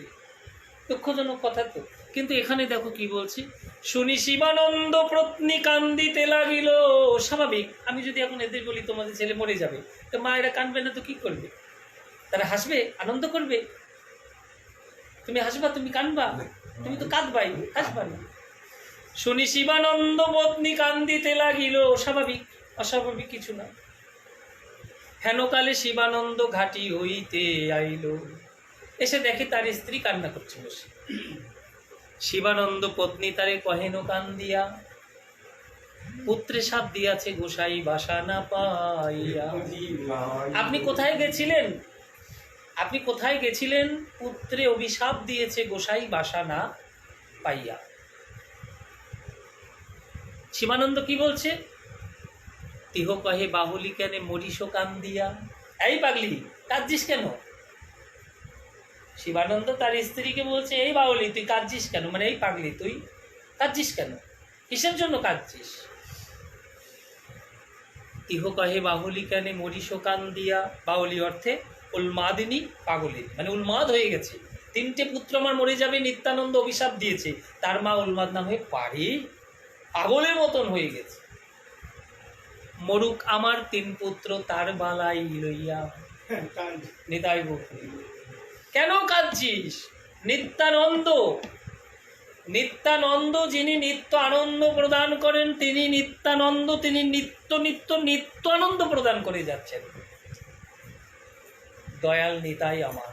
দুঃখজনক কথা তো। কিন্তু এখানে দেখো কি বলছি, শুনি শিবানন্দ পত্নী কান্দিতে লাগিল। স্বাভাবিক, আমি যদি এখন এদের বলি তোমাদের ছেলে মরে যাবে, তো মা এরা কাঁদবে না তো কি করবে? তারা হাসবে, আনন্দ করবে। তুমি হাসবা, তুমি কাঁদবা? তুমি তো কাঁদবাই, হাসবা না। শুনি শিবানন্দ পত্নী কান্দিতে লাগিল। স্বাভাবিক, অস্বাভাবিক কিছু না। হেনকালে শিবানন্দ ঘাটি হইতে আইল। এসে দেখে তার স্ত্রী কান্না করছে বসে। শিবানন্দ পত্নী তারে কহেন কান্দিয়া, পুত্রে সাপ দিয়াছে গোসাই বাসা না পাইয়া। আপনি কোথায় গেছিলেন? আপনি কোথায় গেছিলেন? পুত্রে অভিশাপ দিয়েছে গোসাই বাসা না পাইয়া। শিবানন্দ কি বলছে? তিহ কহে বাহুলি কেন মরিস কান্দিয়া। এই পাগলি, কাঁদছিস কেন? শিবানন্দ তার স্ত্রীকে বলছে, এই বাউলি তুই কাঁদছিস কেন, মানে এই পাগলি তুই কাঁদছিস কেন, কিসের জন্য কাঁদছিস? তিহ কহে বাহুলি কেন মরিস কান্দিয়া। বাউলি অর্থে উন্মাদিনী, পাগলিনী, মানে উন্মাদ হয়ে গেছে। 3টে পুত্র আমার মরে যাবে, নিত্যানন্দ অভিশাপ দিয়েছে। তার মা উন্মাদ না হয়ে পাগলের মতন হয়ে গেছে। মরুক আমার 3 পুত্র তার বালাই লইয়া। নিতাই গৌর। কেন কাঁদছিস? নিত্যানন্দ, নিত্যানন্দ যিনি নিত্য আনন্দ প্রদান করেন, তিনি নিত্যানন্দ, তিনি নিত্য নিত্য নিত্য আনন্দ প্রদান করে যাচ্ছেন। দয়াল নিতাই আমার,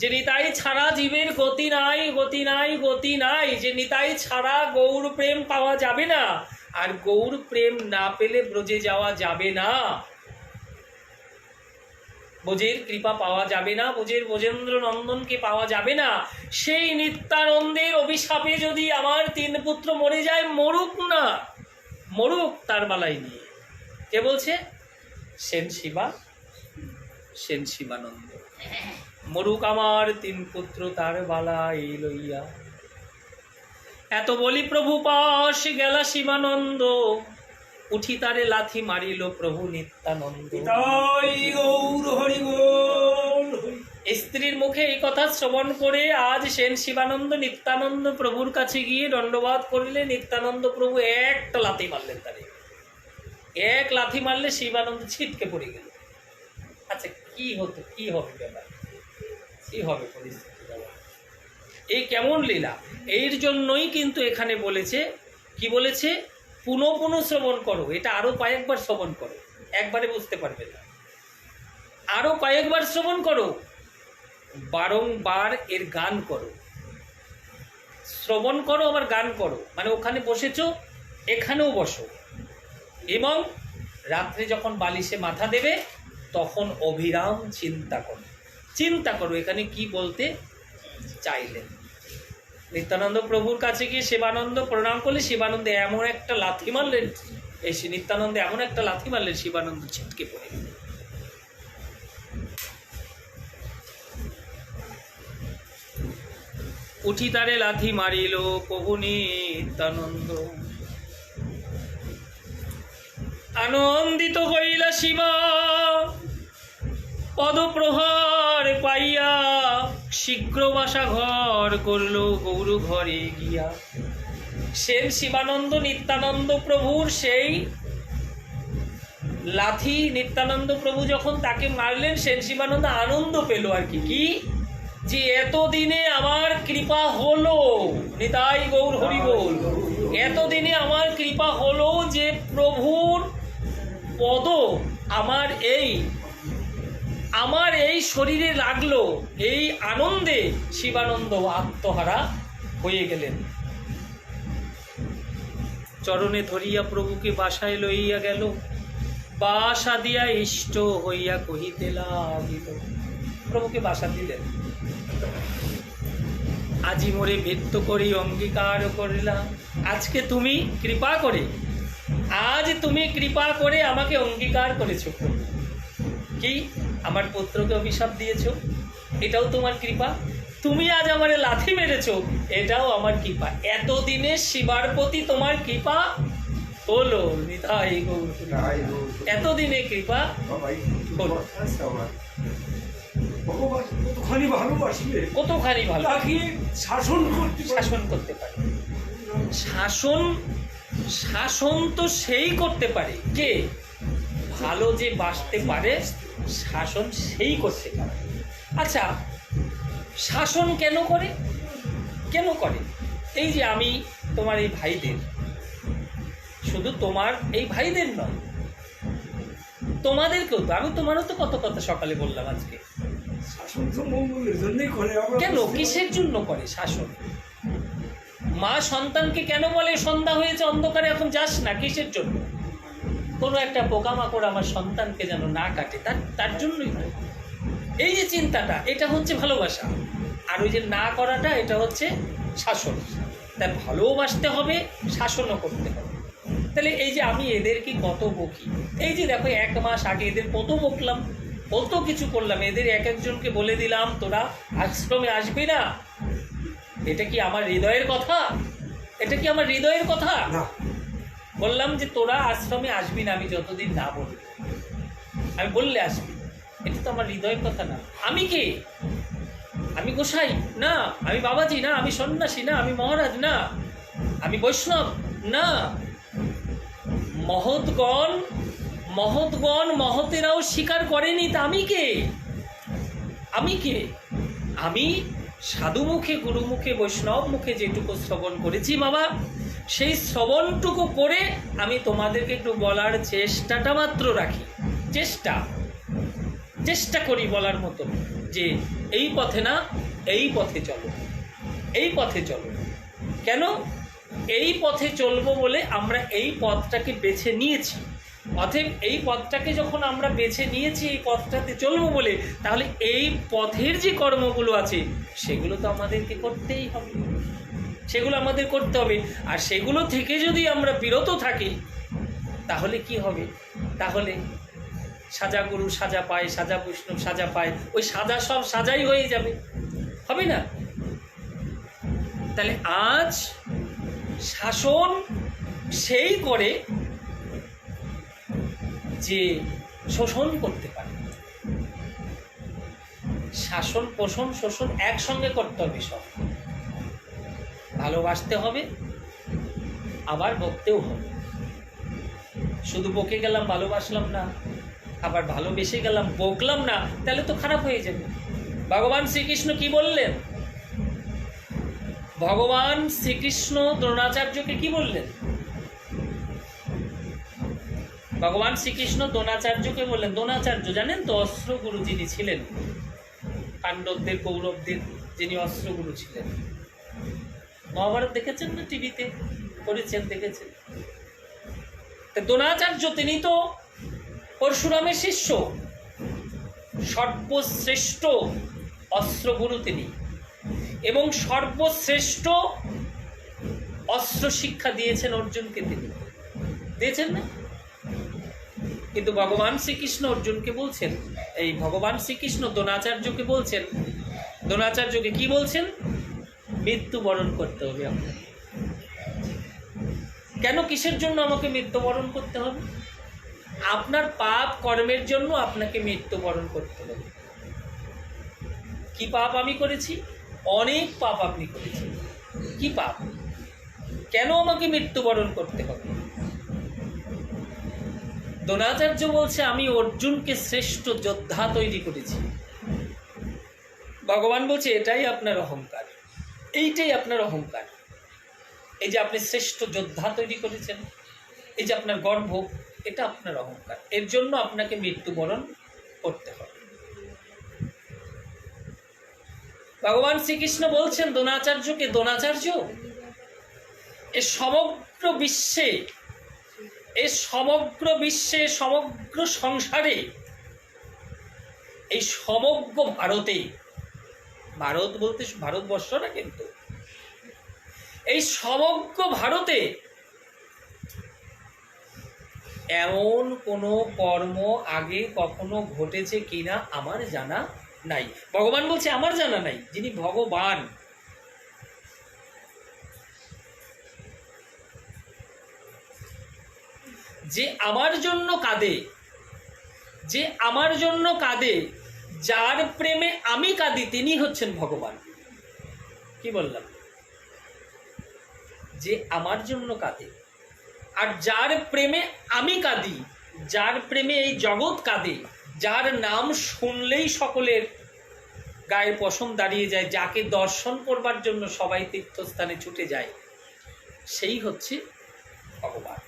যে নিতাই ছাড়া জীবের গতি নাই, গতি নাই, গতি নাই। যে নিতাই ছাড়া গৌর প্রেম পাওয়া যাবে না, আর গৌর প্রেম না পেলে ব্রজে যাওয়া যাবে না, ব্রজের কৃপা পাওয়া যাবে না, ব্রজেন্দ্র নন্দনকে পাওয়া যাবে না। সেই নিত্যানন্দের অভিশাপে যদি আমার 3 পুত্র মরে যায়, মরুক না, মরুক তার বালাই নিয়ে। কে বলছে? সেন শিবা, সেন শিবানন্দ। মরুক আমার 3 পুত্র তার বালাই লইয়া। এত বলি প্রভু পাশ গেলা শিবানন্দ, উঠি তারে লাথি মারিল প্রভু নিত্যানন্দ। স্ত্রীর মুখে এই কথা শ্রবণ করে আজ সেন শিবানন্দ নিত্যানন্দ প্রভুর কাছে গিয়ে দণ্ডবাদ করিলে নিত্যানন্দ প্রভু একটা লাথি মারলেন তারে। এক লাথি মারলে শিবানন্দ ছিটকে পড়ে গেল। আচ্ছা, কি হতো, কি হবে ব্যাপার, কি হবে পরিস্থিতি? এই কেমন লীলা! এর জন্যই কিন্তু এখানে বলেছে, কি বলেছে? পুনঃ পুনঃ শ্রবণ করো। এটা আরো কয়েকবার শ্রবণ করো, একবারে বুঝতে পারবে না। আরো কয়েকবার শ্রবণ করো, বারংবার এর গান করো। শ্রবণ করো আবার গান করো, মানে ওখানে বসেছো, এখানেও বসো। এবং রাত্রে যখন বালিশে মাথা দেবে, তখন অবিরাম চিন্তা করো। চিন্তা করো এখানে কি বলতে চাইলেন। নিত্যানন্দ প্রভুর কাছে গিয়ে শিবানন্দ প্রণাম করলে শিবানন্দ এমন একটা লাথি মারলেন, এসে নিত্যানন্দ এমন একটা লাথি মারলেন, শিবানন্দ ছিটকে পড়ে গেল। উঠি তারে লাথি মারিল প্রভু নিত্যানন্দ। আনন্দিত হইলা শিবা পদপ্রহার পাইয়া, শীঘ্র বাসা ঘর করল গৌর ঘরে গিয়া। সেন শিবানন্দ নিত্যানন্দ প্রভুর সেই লাথি নিত্যানন্দ প্রভু যখন তাকে মারলেন, সেন শিবানন্দ আনন্দ পেল আর কি, কি যে এতদিনে আমার কৃপা হলো। নিতাই গৌর হরি বল। এতদিনে আমার কৃপা হলো যে প্রভুর পদ আমার এই শরীরে লাগলো। এই আনন্দে শিবানন্দ আত্মহারা হয়ে গেলেন। চরণে ধরিয়া প্রভুকে বাসায় লইয়া গেল, বাসা দিয়া ইষ্ট হইয়া কহিতে লাগিল। প্রভুকে বাসা দিলেন। আজি মোরে ব্যক্ত করি অঙ্গীকার করিলাম। আজকে তুমি কৃপা করে, আজ তুমি কৃপা করে আমাকে অঙ্গীকার করেছো। কি? আমার পুত্রকে অভিশাপ দিয়েছো, এটাও তোমার কৃপা। তুমি আজ আমারে লাথি মেরেছো, এটাও আমার কৃপা। এতদিনে শিবার প্রতি তোমার কৃপা হলো নিতাই গৌর। এতদিনে কৃপা হলো। ভগবান কতখানি ভালোবাসলে, কতখানি ভালো তাকে শাসন করতে পারে। শাসন তো সেই করতে পারে, কে? ভালো যে বাসতে পারে, শাসন সেই করতে পারে। আচ্ছা, শাসন কেন করে? এই যে আমি তোমার এই ভাইদের, শুধু তোমার এই ভাইদের নয়, তোমাদেরকেও তো, আমি তোমারও তো কত কথা সকালে বললাম আজকে। শাসন তো মঙ্গলের জন্যই করে। কেন, কিসের জন্য করে শাসন? মা সন্তানকে কেন বলে সন্ধ্যা হয়েছে অন্ধকারে এখন যাস না? কিসের জন্য? কোনো একটা পোকামাকড় আমার সন্তানকে যেন না কাটে, তার জন্যই তো। এই যে চিন্তাটা, এটা হচ্ছে ভালোবাসা। আর ওই যে না করাটা, এটা হচ্ছে শাসন। তাই ভালোবাসতে হবে, শাসনও করতে হবে। তাহলে এই যে আমি এদেরকে কত বকি, এই যে দেখো 1 মাস আগে এদের কত বকলাম, কত কিছু করলাম, এদের এক একজনকে বলে দিলাম তোরা আশ্রমে আসবি না। এটা কি আমার হৃদয়ের কথা? এটা কি আমার হৃদয়ের কথা? বললাম যে তোরা আশ্রমে আসবি না আমি যতদিন না বলবো। আমি বললে আসবি, এটা তো আমার হৃদয়ের কথা না। আমি কে? আমি গোসাই না, আমি বাবাজি না, আমি সন্ন্যাসী না, আমি মহারাজ না, আমি বৈষ্ণব না। মহতেরাও স্বীকার করেনি, তা আমি কে? আমি সাধু মুখে, গুরু মুখে, বৈষ্ণব মুখে যেটুকু শ্রবণ করেছি বাবা, সেই শ্রবণটুকু করে আমি তোমাদেরকে একটু বলার চেষ্টাটা মাত্র রাখি। চেষ্টা করি বলার মতো যে এই পথে না, এই পথে চলো, এই পথে চলো। কেন? এই পথে চলবো বলে আমরা এই পথটাকে বেছে নিয়েছি। অতএব এই পথটাকে যখন আমরা বেছে নিয়েছি, এই পথটাতে চলবো বলে, তাহলে এই পথের যে কর্মগুলো আছে সেগুলো তো আমাদেরকে করতেই হবে, সেগুলো আমাদের করতে হবে। আর সেগুলো থেকে যদি আমরা বিরত থাকি তাহলে কি হবে? তাহলে সাজা গুরু সাজা পায়, সাজা বৈষ্ণব সাজা পায়, ওই সাজা সব সাজাই হয়ে যাবে, হবে না? তাহলে আজ শাসন সেই করে যে শোষণ করতে পারে। শাসন, পোষণ, শোষণ একসঙ্গে করতে হবে। সব ভালোবাসতে হবে, আবার বকতেও হবে। শুধু বকে গেলাম, ভালোবাসলাম না, আবার ভালোবেসে গেলাম, বকলাম না, তাহলে তো খারাপ হয়ে যাবে। ভগবান শ্রীকৃষ্ণ কি বললেন? ভগবান শ্রীকৃষ্ণ দ্রোণাচার্যকে কি বললেন? ভগবান শ্রীকৃষ্ণ দ্রোণাচার্যকে বললেন, দ্রোণাচার্য জানেন তো অস্ত্রগুরু যিনি ছিলেন, পাণ্ডবদের, কৌরবদের যিনি অস্ত্রগুরু ছিলেন। মহাভারত দেখেছেন না? টিভিতে করেছেন, দেখেছেন। দ্রোণাচার্য তিনি তো পরশুরামের শিষ্য, সর্বশ্রেষ্ঠ অস্ত্রগুরু তিনি, এবং সর্বশ্রেষ্ঠ অস্ত্র শিক্ষা দিয়েছেন অর্জুনকে, তিনি দিয়েছেন না? কিন্তু ভগবান শ্রীকৃষ্ণ অর্জুনকে বলছেন, এই ভগবান শ্রীকৃষ্ণ দ্রোণাচার্যকে বলছেন, দ্রোণাচার্যকে কি বলছেন? মৃত্যুবরণ করতে হবে আপনাকে। কেন, কিসের জন্য আমাকে মৃত্যুবরণ করতে হবে? আপনার পাপ কর্মের জন্য আপনাকে মৃত্যুবরণ করতে হবে। কি পাপ আমি করেছি? অনেক পাপ আপনি করেছেন। কি পাপ? কেন আমাকে মৃত্যুবরণ করতে হবে? দ্রোণাচার্য বলছে, আমি অর্জুনকে শ্রেষ্ঠ যোদ্ধা তৈরি করেছি। ভগবান বলছে, এটাই আপনার অহংকার, এইটাই আপনার অহংকার। এই যে আপনি শ্রেষ্ঠ যোদ্ধা তৈরি করেছেন, এই যে আপনার গর্ব, এটা আপনার অহংকার। এর জন্য আপনাকে মৃত্যুবরণ করতে হবে। ভগবান শ্রীকৃষ্ণ বলছেন দ্রোণাচার্যকে, দ্রোণাচার্য, এ সমগ্র বিশ্বে, সমগ্র সংসারে, এই সমগ্র ভারতে, ভারত বলতে ভারতবর্ষ না কিন্তু, এই সমগ্র ভারতে এমন কোনো কর্ম আগে কখনো ঘটেছে কিনা আমার জানা নাই। ভগবান বলছে আমার জানা নাই। যিনি ভগবান, যে আমার জন্য কাঁদে, যে আমার জন্য কাঁদে, যার প্রেমে আমি কাঁদি, তিনি হচ্ছেন ভগবান। কি বললাম? যে আমার জন্য কাঁদে, আর যার প্রেমে আমি কাঁদি, যার প্রেমে এই জগৎ কাঁদে, যার নাম শুনলেই সকলের গায়ে পশম দাঁড়িয়ে যায়, যাকে দর্শন করবার জন্য সবাই তীর্থস্থানে ছুটে যায়, সেই হচ্ছে ভগবান।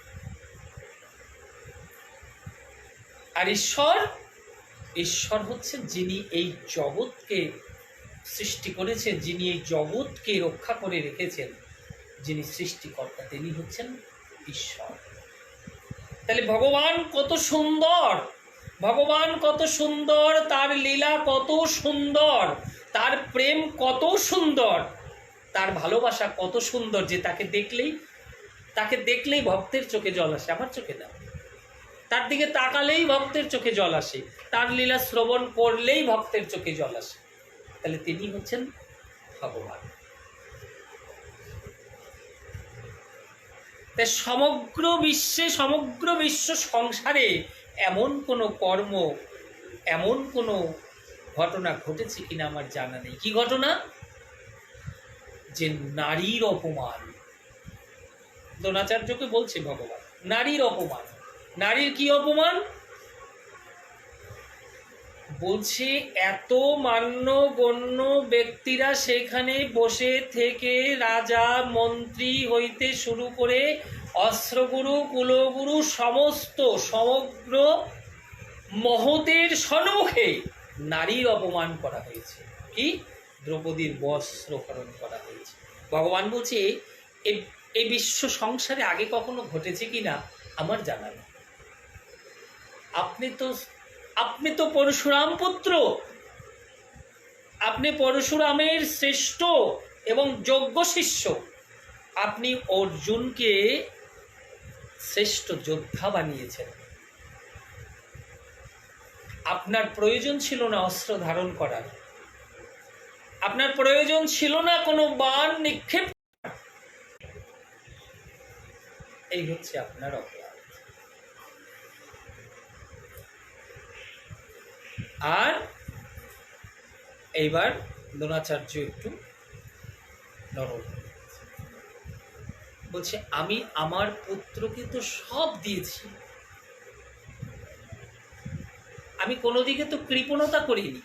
আর ঈশ্বর, ঈশ্বর হচ্ছেন যিনি এই জগৎকে সৃষ্টি করেছেন, যিনি এই জগৎকে রক্ষা করে রেখেছেন, যিনি সৃষ্টিকর্তা, তিনি হচ্ছেন ঈশ্বর। তাহলে ভগবান কত সুন্দর, ভগবান কত সুন্দর, তার লীলা কত সুন্দর, তার প্রেম কত সুন্দর, তার ভালোবাসা কত সুন্দর, যে তাকে দেখলেই ভক্তের চোখে জল আসে। আমার চোখে না, তার দিকে তাকালেই ভক্তের চোখে জল আসে, তার লীলা শ্রবণ করলেই ভক্তের চোখে জল আসে। তাহলে তিনি হচ্ছেন ভগবান। তাই সমগ্র বিশ্ব সংসারে এমন কোনো কর্ম, এমন কোনো ঘটনা ঘটেছে কিনা আমার জানা নেই। কি ঘটনা? যে নারীর অপমান। দ্রোণাচার্যকে বলছে ভগবান নারীর অপমান। নারীর কি অপমান? বলছে এত মান্যগণ্য ব্যক্তিরা সেখানে বসে থেকে, রাজা মন্ত্রী হইতে শুরু করে অস্ত্রগুরু কুলগুরু সমগ্র মহতের সম্মুখে নারীর অপমান করা হয়েছে। কি? দ্রৌপদীর বস্ত্রহরণ করা হয়েছে। ভগবান বলছে এই বিশ্ব সংসারে আগে কখনো ঘটেছে কিনা আমার জানা নেই। আপনি তো পরশুরাম পুত্র, আপনি পরশুরামের শ্রেষ্ঠ এবং যোগ্য শিষ্য। আপনি অর্জুনকে শ্রেষ্ঠ যোদ্ধা বানিয়েছেন। আপনার প্রয়োজন ছিল না অস্ত্র ধারণ করার, আপনার প্রয়োজন ছিল না কোনো বাণ নিক্ষেপ। এই হচ্ছে আপনার অপরাধ। আর এইবার দ্রোণাচার্য একটু নরম বলছে, আমি আমার পুত্রকে তো সব দিয়েছি, আমি কোনো দিকে তো কৃপণতা করিনি।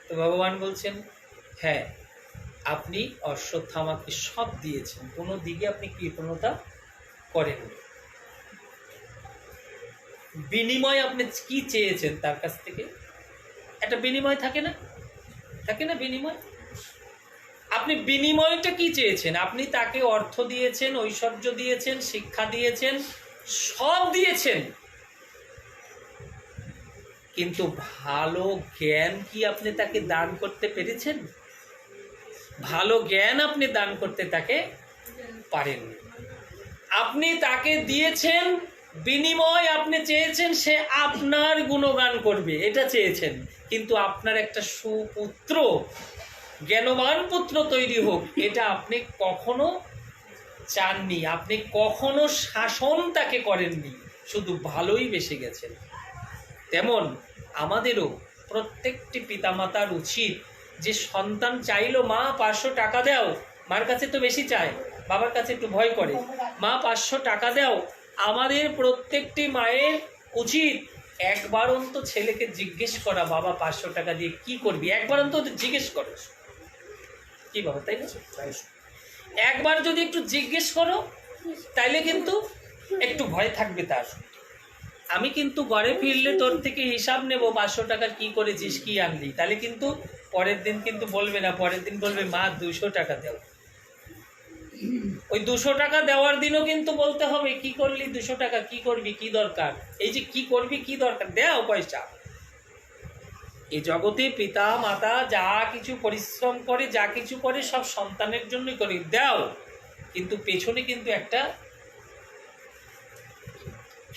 তো ভগবান বলছেন, হ্যাঁ, আপনি অশ্বত্থামাকে সব দিয়েছেন, কোনো দিকে আপনি কৃপণতা করেননি। বিনিময় আপনি কি চেয়েছেন তার কাছ থেকে? একটা বিনিময় থাকে না? থাকে না বিনিময়? আপনি বিনিময়টা কি চেয়েছেন? আপনি তাকে অর্থ দিয়েছেন, ঐশ্বর্য দিয়েছেন, শিক্ষা দিয়েছেন, সব দিয়েছেন, কিন্তু ভালো জ্ঞান কি আপনি তাকে দান করতে পেরেছেন? ভালো জ্ঞান আপনি দান করতে তাকে পারেননি। আপনি তাকে দিয়েছেন, বিনিময় আপনি চেয়েছেন সে আপনার গুণগান করবে, এটা চেয়েছেন, কিন্তু আপনার একটা সুপুত্র, জ্ঞানবান পুত্র তৈরি হোক, এটা আপনি কখনো চাননি। আপনি কখনো শাসন তাকে করেননি, শুধু ভালোই বেসে গেছেন। তেমন আমাদেরও প্রত্যেকটি পিতামাতার উচিত, যে সন্তান চাইলো মা 500 টাকা দাও, মার কাছে তো বেশি চায়, বাবার কাছে একটু ভয় করে, মা 500 টাকা দাও, আমাদের প্রত্যেকটি মায়ের উচিত একবার অন্তত ছেলেকে জিজ্ঞেস করা, বাবা 500 টাকা দিয়ে কি করবি? একবার অন্তত জিজ্ঞেস করো। কি বাবা, তাই না? একবার যদি একটু জিজ্ঞেস করো, তাইলে কিন্তু একটু ভয় থাকবে তার। আমি কিন্তু ঘরে ফিরলে তোর থেকে হিসাব নেব 500 টাকার কি করেছিস, কি আনলি, তাহলে কিন্তু পরের দিন কিন্তু বলবে না, পরের দিন বলবে মা 200 টাকা দাও। ওই 200 টাকা দেওয়ার দিনও কিন্তু বলতে হবে, কি করলি 200 টাকা, কি করবি, কি দরকার, এই যে কি করবি, কি দরকার, দেও পয়সা। এই জগতে পিতা মাতা যা কিছু পরিশ্রম করে, যা কিছু করে, সব সন্তানের জন্যই করে। দাও, কিন্তু পেছনে কিন্তু একটা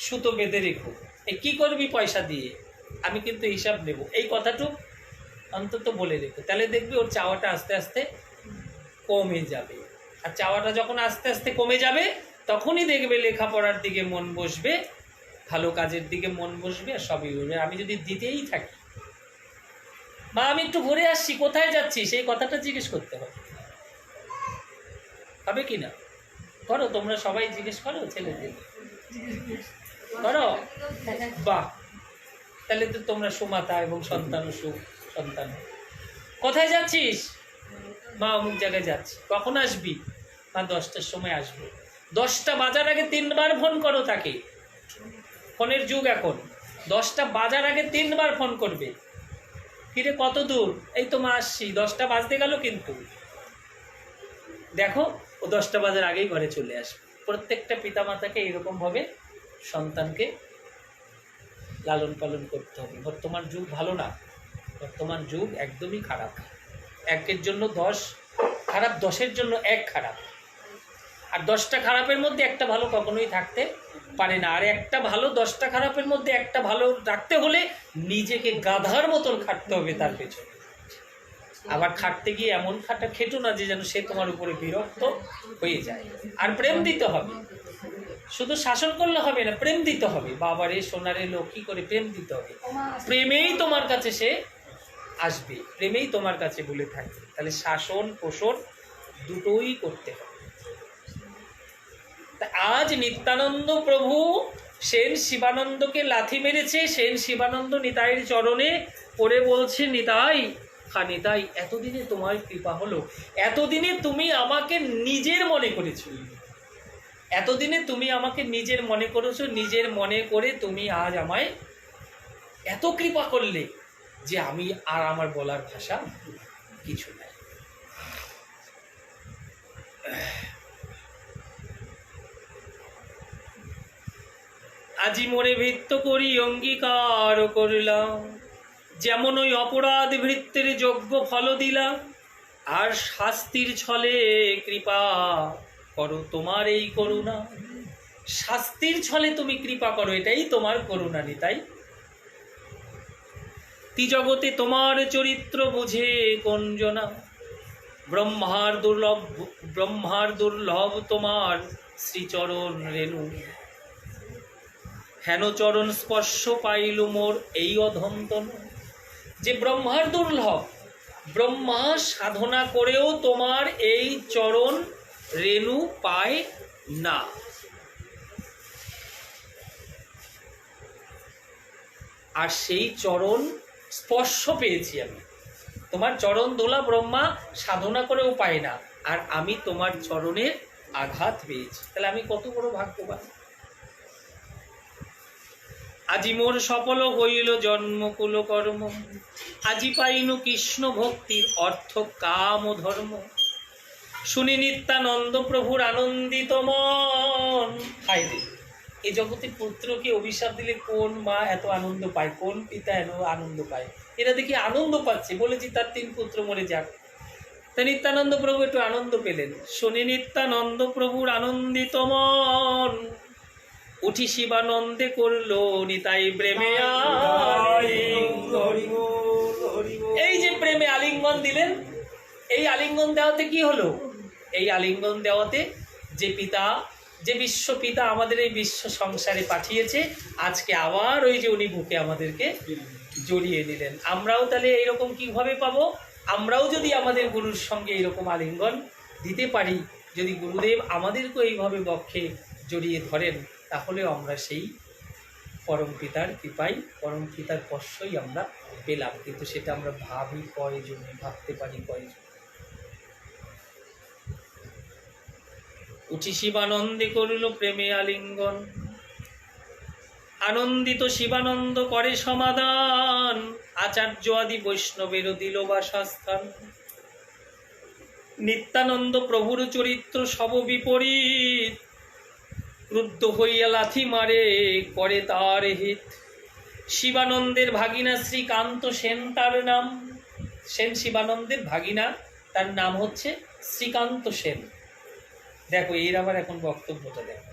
সুতো বেঁধে রেখো। কি করবি পয়সা দিয়ে, আমি কিন্তু হিসাব নেব, এই কথাটুকু অন্তত বলে রেখো। তাহলে দেখবি ওর চাওয়াটা আস্তে আস্তে কমে যাবে। আর চাওয়াটা যখন আস্তে আস্তে কমে যাবে, তখনই দেখবে লেখাপড়ার দিকে মন বসবে, ভালো কাজের দিকে মন বসবে, আর সবই বলবে। আমি যদি দিতেই থাকি, মা আমি একটু ঘুরে আসছি, কোথায় যাচ্ছি, সেই কথাটা জিজ্ঞেস করতে হবে। হবে কি না? করো, তোমরা সবাই জিজ্ঞেস করো ছেলেদের, করো। বাহ, তাহলে তো তোমরা সুমাতা এবং সন্তান সুখ সন্তান। কোথায় যাচ্ছিস? মা অমুক জায়গায় যাচ্ছি। কখন আসবি? মা 10টার সময় আসবো। 10টা বাজার আগে 3বার ফোন করো তাকে। ফোনের যুগ এখন। 10টা বাজার আগে 3বার ফোন করবে। কিরে কত দূর? এই তো মা আসছি। 10টা বাজতে গেল কিন্তু। দেখো ও 10টা বাজার আগেই ঘরে চলে আসবে। প্রত্যেকটা পিতামাতাকে এরকমভাবে সন্তানকে লালন পালন করতে হবে। বর্তমান যুগ ভালো না, বর্তমান যুগ একদমই খারাপ। একের জন্য 10 খারাপ, 10-এর জন্য 1 খারাপ। আর 10টা খারাপের মধ্যে একটা ভালো কখনোই থাকতে পারে না। আর একটা ভালো 10টা খারাপের মধ্যে একটা ভালো রাখতে হলে নিজেকে গাধার মতন খাটতে হবে তার পেছনে। আবার খাটতে গিয়ে এমন খেটো না যে যেন সে তোমার উপরে বিরক্ত হয়ে যায়। আর প্রেম দিতে হবে, শুধু শাসন করলে হবে না, প্রেম দিতে হবে। বাবারে সোনারে লক্ষ্মী করে প্রেম দিতে হবে। প্রেমেই তোমার কাছে সে আসবে, প্রেমেই তোমার কাছে বলে থাকবে। তাহলে শাসন পোষণ দুটোই করতে হবে। আজ নিত্যানন্দ প্রভু সেন শিবানন্দকে লাথি মেরেছে। সেন শিবানন্দ নিতাইয়ের চরণে পড়ে বলছে, নিতাই, নিতাই, এতদিনে তোমার কৃপা হলো, এতদিনে তুমি আমাকে নিজের মনে করেছো, এতদিনে তুমি আমাকে নিজের মনে করেছো, নিজের মনে করে তুমি আজ আমায় এত কৃপা করলে যে আমি আর আমার বলার ভাষা কিছু নাই। আজি মোরে ভৃত্য করি অঙ্গীকার করলাম, যেমন ওই অপরাধ ভৃত্যের যোগ্য ফল দিলাম, আর শাস্তির ছলে কৃপা করো তোমার এই করুণা। শাস্তির ছলে তুমি কৃপা করো, এটাই তোমার করুণা নিতাই। ত্রিজগতে তোমার চরিত্র বুঝে কোন জনা, ব্রহ্মার দুর্লভ তোমার শ্রীচরণ রেণু। হেন চরণ স্পর্শ পাইল মোর এই অধন্তন। যে ব্রহ্মার দুর্লভ, ব্রহ্মা সাধনা করেও তোমার এই চরণ রেণু পায় না। আর সেই চরণ স্পর্শ পেয়েছি আমি। তোমার চরণ দোলা ব্রহ্মা সাধনা করেও পায় না, আর আমি তোমার চরণের আঘাত পেয়েছি। তাহলে আমি কত বড় ভাগ্যবান। আজি মোর সফল হইল জন্মকুল কর্ম, আজি পাইনু কৃষ্ণ ভক্তির অর্থ কাম ও ধর্ম। শুনি নিত্যানন্দ প্রভুর আনন্দিত মন। হায় রে, এই জগতে পুত্রকে অভিশাপ দিলে কোন মা এত আনন্দ পায়, কোন পিতা এত আনন্দ পায়? এরা দেখি আনন্দ পাচ্ছে, বলেছি তার 3 পুত্র মরে যাক। তা নিত্যানন্দ প্রভু একটু আনন্দ পেলেন। শুনি নিত্যানন্দ প্রভুর আনন্দিত মন, উঠি শিবানন্দে করলো নিতাই প্রেমে আলিঙ্গন। এই যে প্রেমে আলিঙ্গন দিলেন, এই আলিঙ্গন দেওয়াতে কি হলো? এই আলিঙ্গন দেওয়াতে যে পিতা, যে বিশ্ব পিতা আমাদের এই বিশ্ব সংসারে পাঠিয়েছে, আজকে আবার ওই যে উনি বুকে আমাদেরকে জড়িয়ে নিলেন। আমরাও তাহলে এইরকম কিভাবে পাবো? আমরাও যদি আমাদের গুরুর সঙ্গে এইরকম আলিঙ্গন দিতে পারি, যদি গুরুদেব আমাদেরকে এইভাবে বক্ষে জড়িয়ে ধরেন, তাহলেও আমরা সেই পরম পিতার কৃপায়, পরম পিতার স্পর্শই আমরা পেলাম। কিন্তু সেটা আমরা ভাবি কয়জনে, ভাবতে পারি কয়জন? উঠি শিবানন্দে করিল প্রেমে আলিঙ্গন, আনন্দিত শিবানন্দ করে সমাধান। আচার্য আদি বৈষ্ণবের দিল বাসস্থান। নিত্যানন্দ প্রভুর চরিত্র সব বিপরীত, ক্রুদ্ধ হইয়া লাথি মারে করে তার হিত। শিবানন্দের ভাগিনা শ্রীকান্ত সেন তার নাম। সেন শিবানন্দের ভাগিনা, তার নাম হচ্ছে শ্রীকান্ত সেন। দেখো এর আবার এখন বক্তব্যটা দেখো।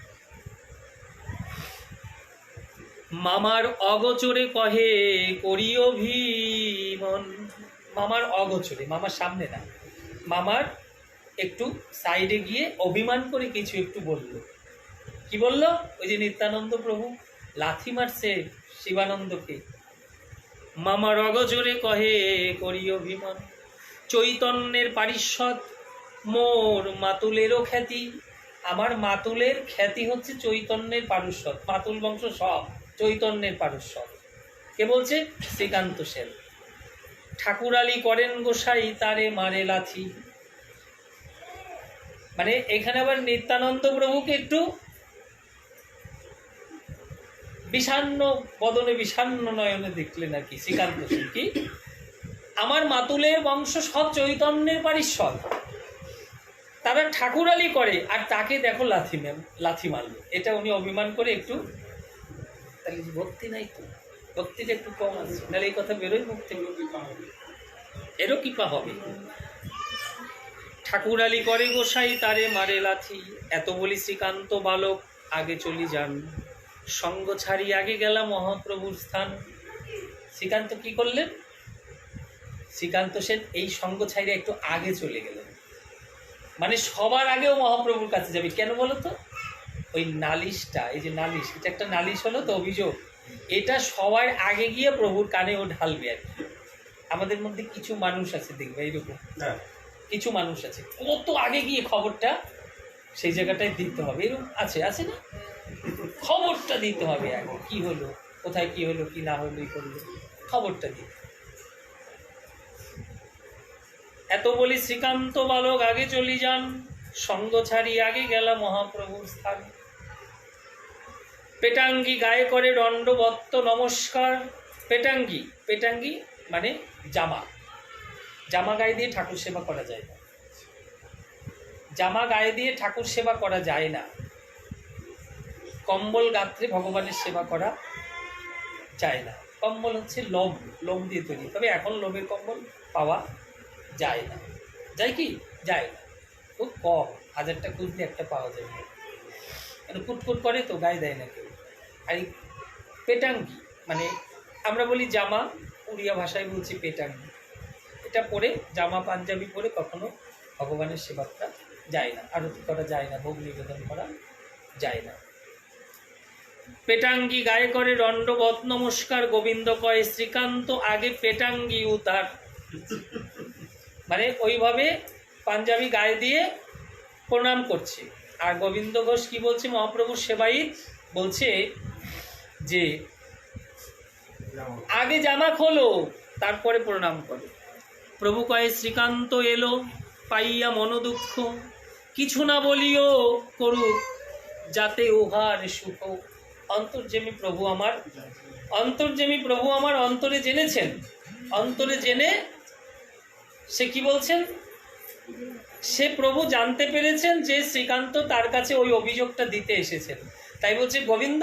মামার অগোচরে কহে করিও ভীমন। মামার অগোচরে, মামার সামনে না, মামার একটু সাইডে গিয়ে অভিমান করে কিছু একটু বলল। কি বলল? ওই যে নিত্যানন্দ প্রভু লাথি মারছে শিবানন্দকে। মামার অগোচরে কহে করিও ভীমন, চৈতন্যের পারিষদ মোর মাতুলেরও খ্যাতি। আমার মাতুলের খ্যাতি হচ্ছে চৈতন্যের পারিষদ, মাতুল বংশ সব চৈতন্যের পারিষদ। কে বলছে? শ্রীকান্ত সেন। ঠাকুরালি করেন গোসাই তারে মারে লাথি। মানে এখানে আবার নিত্যানন্দ প্রভুকে একটু বিষান্ন বদনে বিষান্ন নয়নে দেখলেন আর কি শ্রীকান্ত সেন। কি আমার মাতুলের বংশ সব চৈতন্যের পারিষদ, তারা ঠাকুরালি করে, আর তাকে দেখো লাথি মারল। এটা উনি অভিমান করে একটু, তাহলে ভক্তি নাই তো, ভক্তিটা একটু কম আছে, নাহলে এই কথা বেরোয় মুখ থেকে। এরও কৃপা হবে। ঠাকুরালি করে গোসাই তারে মারে লাথি। এত বলি শ্রীকান্ত বালক আগে চলি যান, সঙ্গ ছাড়ি আগে গেলাম মহাপ্রভুর স্থান। শ্রীকান্ত কি করলেন? শ্রীকান্ত সেন এই সঙ্গ ছাড়িয়ে একটু আগে চলে গেলেন। মানে সবার আগেও মহাপ্রভুর কাছে যাবে। কেন বলো তো? ওই নালিশটা, এই যে নালিশ, এটা একটা নালিশ হলো তো, অভিযোগ, এটা সবার আগে গিয়ে প্রভুর কানে ও ঢালবে আর কি। আমাদের মধ্যে কিছু মানুষ আছে, দেখবে এইরকম কিছু মানুষ আছে, কত আগে গিয়ে খবরটা সেই জায়গাটায় দিতে হবে। এরকম আছে, আছে না? খবরটা দিতে হবে আগে, কি হলো, কোথায় কি হলো, কি না হলো, করলো, খবরটা দিতে। এত বলি শ্রীকান্ত বালক আগে চলি যান, সঙ্গ ছাড়ি আগে গেলাম মহাপ্রভুর স্থান। পেটাঙ্গি গায়ে করে দণ্ডবত্ত নমস্কার। পেটাঙ্গি, পেটাঙ্গি মানে জামা, জামা গায়ে দিয়ে ঠাকুর সেবা করা যায় না। জামা গায়ে দিয়ে ঠাকুর সেবা করা যায় না। কম্বল গাত্রে ভগবানের সেবা করা যায় না। কম্বল হচ্ছে লোম, লোম দিয়ে তৈরি, তবে এখন লোমের কম্বল পাওয়া যায় না। যায় কি? যায় না, খুব কম, 1000টা খুঁজলে একটা পাওয়া যায়। কুটকুট করে তো গায়ে দেয় না কেউ। আর এই পেটাঙ্গি মানে আমরা বলি জামা, উড়িয়া ভাষায় বলছি পেটাঙ্গি। এটা পরে, জামা পাঞ্জাবি পরে কখনো ভগবানের সেবা করা যায় না, আরতি করা যায় না, ভোগ নিবেদন করা যায় না। পেটাঙ্গি গায়ে করে দণ্ডবত নমস্কার, গোবিন্দ কয় শ্রীকান্ত আগে পেটাঙ্গি উতার। মানে ওইভাবে পাঞ্জাবি গায়ে দিয়ে প্রণাম করছে। আর গোবিন্দ ঘোষ কি বলছে? মহাপ্রভুর সেবায়িত বলছে যে আগে জামা খোলো, তারপরে প্রণাম করো। প্রভু কয়ে শ্রীকান্ত এলো পাইয়া মন দুঃখ, কিছু না বলিও করুক যাতে উহার সুখ। অন্তর্যামী প্রভু আমার, অন্তর্যামী প্রভু আমার অন্তরে জেনেছেন। অন্তরে জেনে সে কি বলছেন? সে প্রভু জানতে পেরেছেন যে শ্রীকান্ত তার কাছে ওই অভিযোগটা দিতে এসেছেন। তাই বলছে গোবিন্দ,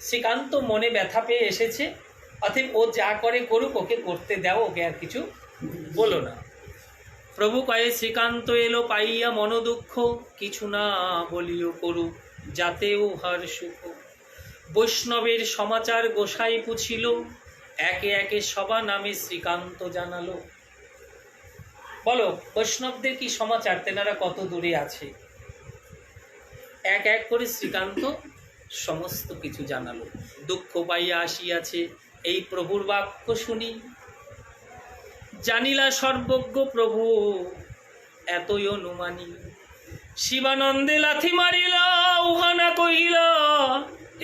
শ্রীকান্ত মনে ব্যথা পেয়ে এসেছে, অতএব ও যা করে করুক, ওকে করতে দাও, ওকে আর কিছু বলো না। প্রভু কয়ে শ্রীকান্ত এলো পাইয়া মন দুঃখ, কিছু না বলিও করুক যাতে উহার সুখ। বৈষ্ণবের সমাচার গোসাই পুছিল, একে একে সবা নামে শ্রীকান্ত জানালো। বলো বৈষ্ণবদের কি সমাচার, তেনারা কত দূরে আছে। এক এক করে শ্রীকান্ত সমস্ত কিছু জানালো। দুঃখ পাইয়া আসিয়াছে এই প্রভুর বাক্য শুনি, জানিলা সর্বজ্ঞ প্রভু এতই অনুমানী। শিবানন্দে লাথি মারিলা উহানা কহিলা,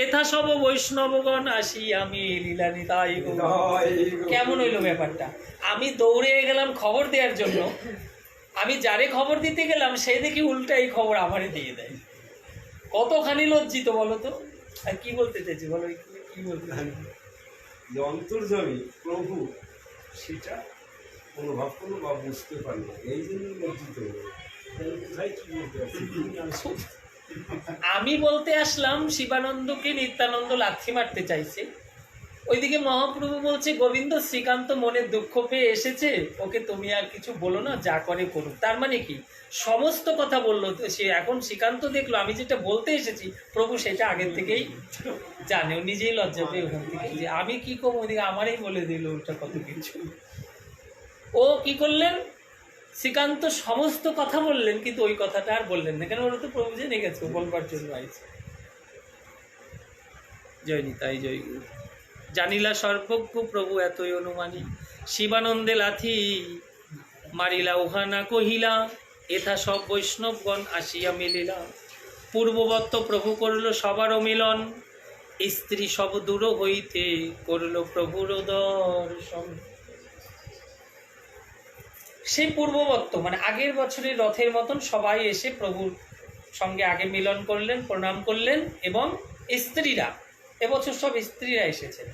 এথা সব বৈষ্ণবগণ আসি আমি লীলানি তাই। কেমন হইল ব্যাপারটা? আমি দৌড়ে গেলাম খবর দেওয়ার জন্য, আমি যারে খবর দিতে গেলাম সে দেখি উল্টা এই খবর আমারে দিয়ে দেয়। কতখানি লজ্জিত বলো তো। আর কি বলতে চাইছি বলো, কি বলতে যে অন্তর্যামী প্রভু সেটা অনুভব করলো বা বুঝতে পারলো, এই জন্য লজ্জিত হলো। আমি বলতে আসলাম শিবানন্দকে নিত্যানন্দ লাথি মারতে চাইছে, ওইদিকে মহাপ্রভু বলছে, গোবিন্দ শ্রীকান্ত মনের দুঃখ পেয়ে এসেছে, ওকে তুমি আর কিছু বলো না, যা করে করুক। তার মানে কি, সমস্ত কথা বললো সে। এখন শ্রীকান্ত দেখলো আমি যেটা বলতে এসেছি প্রভু সেটা আগের থেকেই জানে। ও নিজেই লজ্জা পেয়ে ওখান থেকে যে আমি কি করবো, ওইদিকে আমারই বলে দিল ওটা কত কিছু। ও কি করলেন, শ্রীকান্ত সমস্ত কথা বললেন, কিন্তু ওই কথাটা আর বললেন না। কেন, ওরা তো প্রভু জেনে গেছে বলবার জন্য আইছে। জয় নিতাই, জয় গুরু। জানিলা সর্বজ্ঞ প্রভু এতই অনুমানী, শিবানন্দে লাথি মারিলা উহানা কহিলা, এথা সব বৈষ্ণবগণ আসিয়া মিলিলা। পূর্ববত্ত প্রভু করল সবার মিলন, স্ত্রী সব দূর হইতে করল প্রভুর দর্শন। সেই পূর্ববত্ত মানে আগের বছরের রথের মতন সবাই এসে প্রভুর সঙ্গে আগে মিলন করলেন, প্রণাম করলেন। এবং স্ত্রীরা, এবছর সব স্ত্রীরা এসেছেন,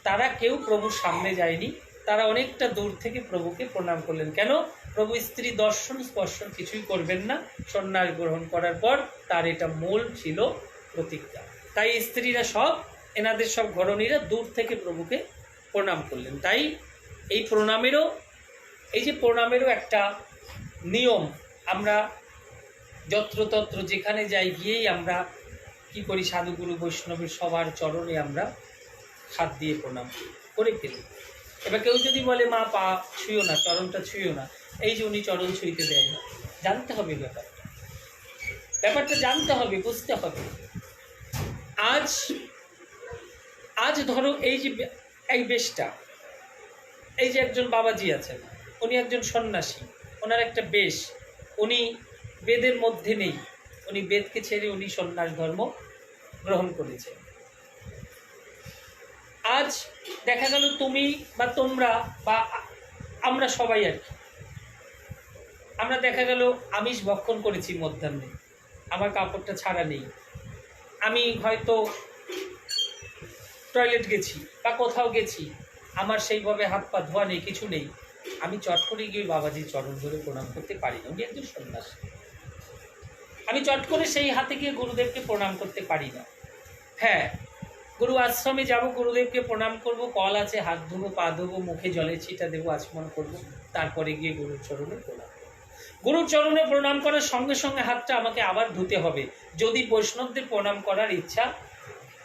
তারা কেউ প্রভুর সামনে যায়নি, তারা অনেকটা দূর থেকে প্রভুকে প্রণাম করলেন। কেন, প্রভু স্ত্রী দর্শন স্পর্শন কিছুই করবেন না সন্ন্যাস গ্রহণ করার পর, তার এটা মূল ছিল প্রতিজ্ঞা। তাই স্ত্রীরা সব, এনাদের সব ঘরণীরা দূর থেকে প্রভুকে প্রণাম করলেন। তাই এই প্রণামেরও, এই যে প্রণামেরও একটা নিয়ম, আমরা যত্রতত্র যেখানে যাই গিয়েই আমরা কি করি, সাধুগুরু বৈষ্ণবের সবার চরণে আমরা হাত দিয়ে প্রণাম করে ফেলি। এবার কেউ যদি বলে মা পা ছুঁয়ো না, চরণটা ছুঁয়ো না, এই যে উনি চরণ ছুঁইতে দেয় না, জানতে হবে ব্যাপারটা জানতে হবে, বুঝতে হবে। আজ ধরো এই যে এই বেশটা, এই যে একজন বাবাজি আছেন, উনি একজন সন্ন্যাসী, ওনার একটা বেশ, উনি বেদের মধ্যে নেই, উনি বেদকে ছেড়ে উনি সন্ন্যাস ধর্ম গ্রহণ করেছেন। আজ দেখা গেল তুমি বা তোমরা বা আমরা সবাই আর কি, আমরা দেখা গেল আমিষ ভক্ষণ করেছি মধ্যাহ্নে, আমার কাপড়টা ছাড়া নেই, আমি হয়তো টয়লেট গেছি বা কোথাও গেছি, আমার সেইভাবে হাত পা ধোয়া নেই, কিছু নেই, আমি চট করে গিয়ে বাবাজির চরণ ধরে প্রণাম করতে পারি না, উনি একজন সন্ন্যাসী। আমি চট করে সেই হাতে গিয়ে গুরুদেবকে প্রণাম করতে পারি না। হ্যাঁ, গুরু আশ্রমে যাব, গুরুদেবকে প্রণাম করব, কল আছে, হাত ধোবো, পা ধোবো, মুখে জলের ছিটা দেবো, আচমন করব, তারপরে গিয়ে গুরুর চরণে প্রণাম করব। গুরুর চরণে প্রণাম করার সঙ্গে সঙ্গে হাতটা আমাকে আবার ধুতে হবে। যদি বৈষ্ণবদের প্রণাম করার ইচ্ছা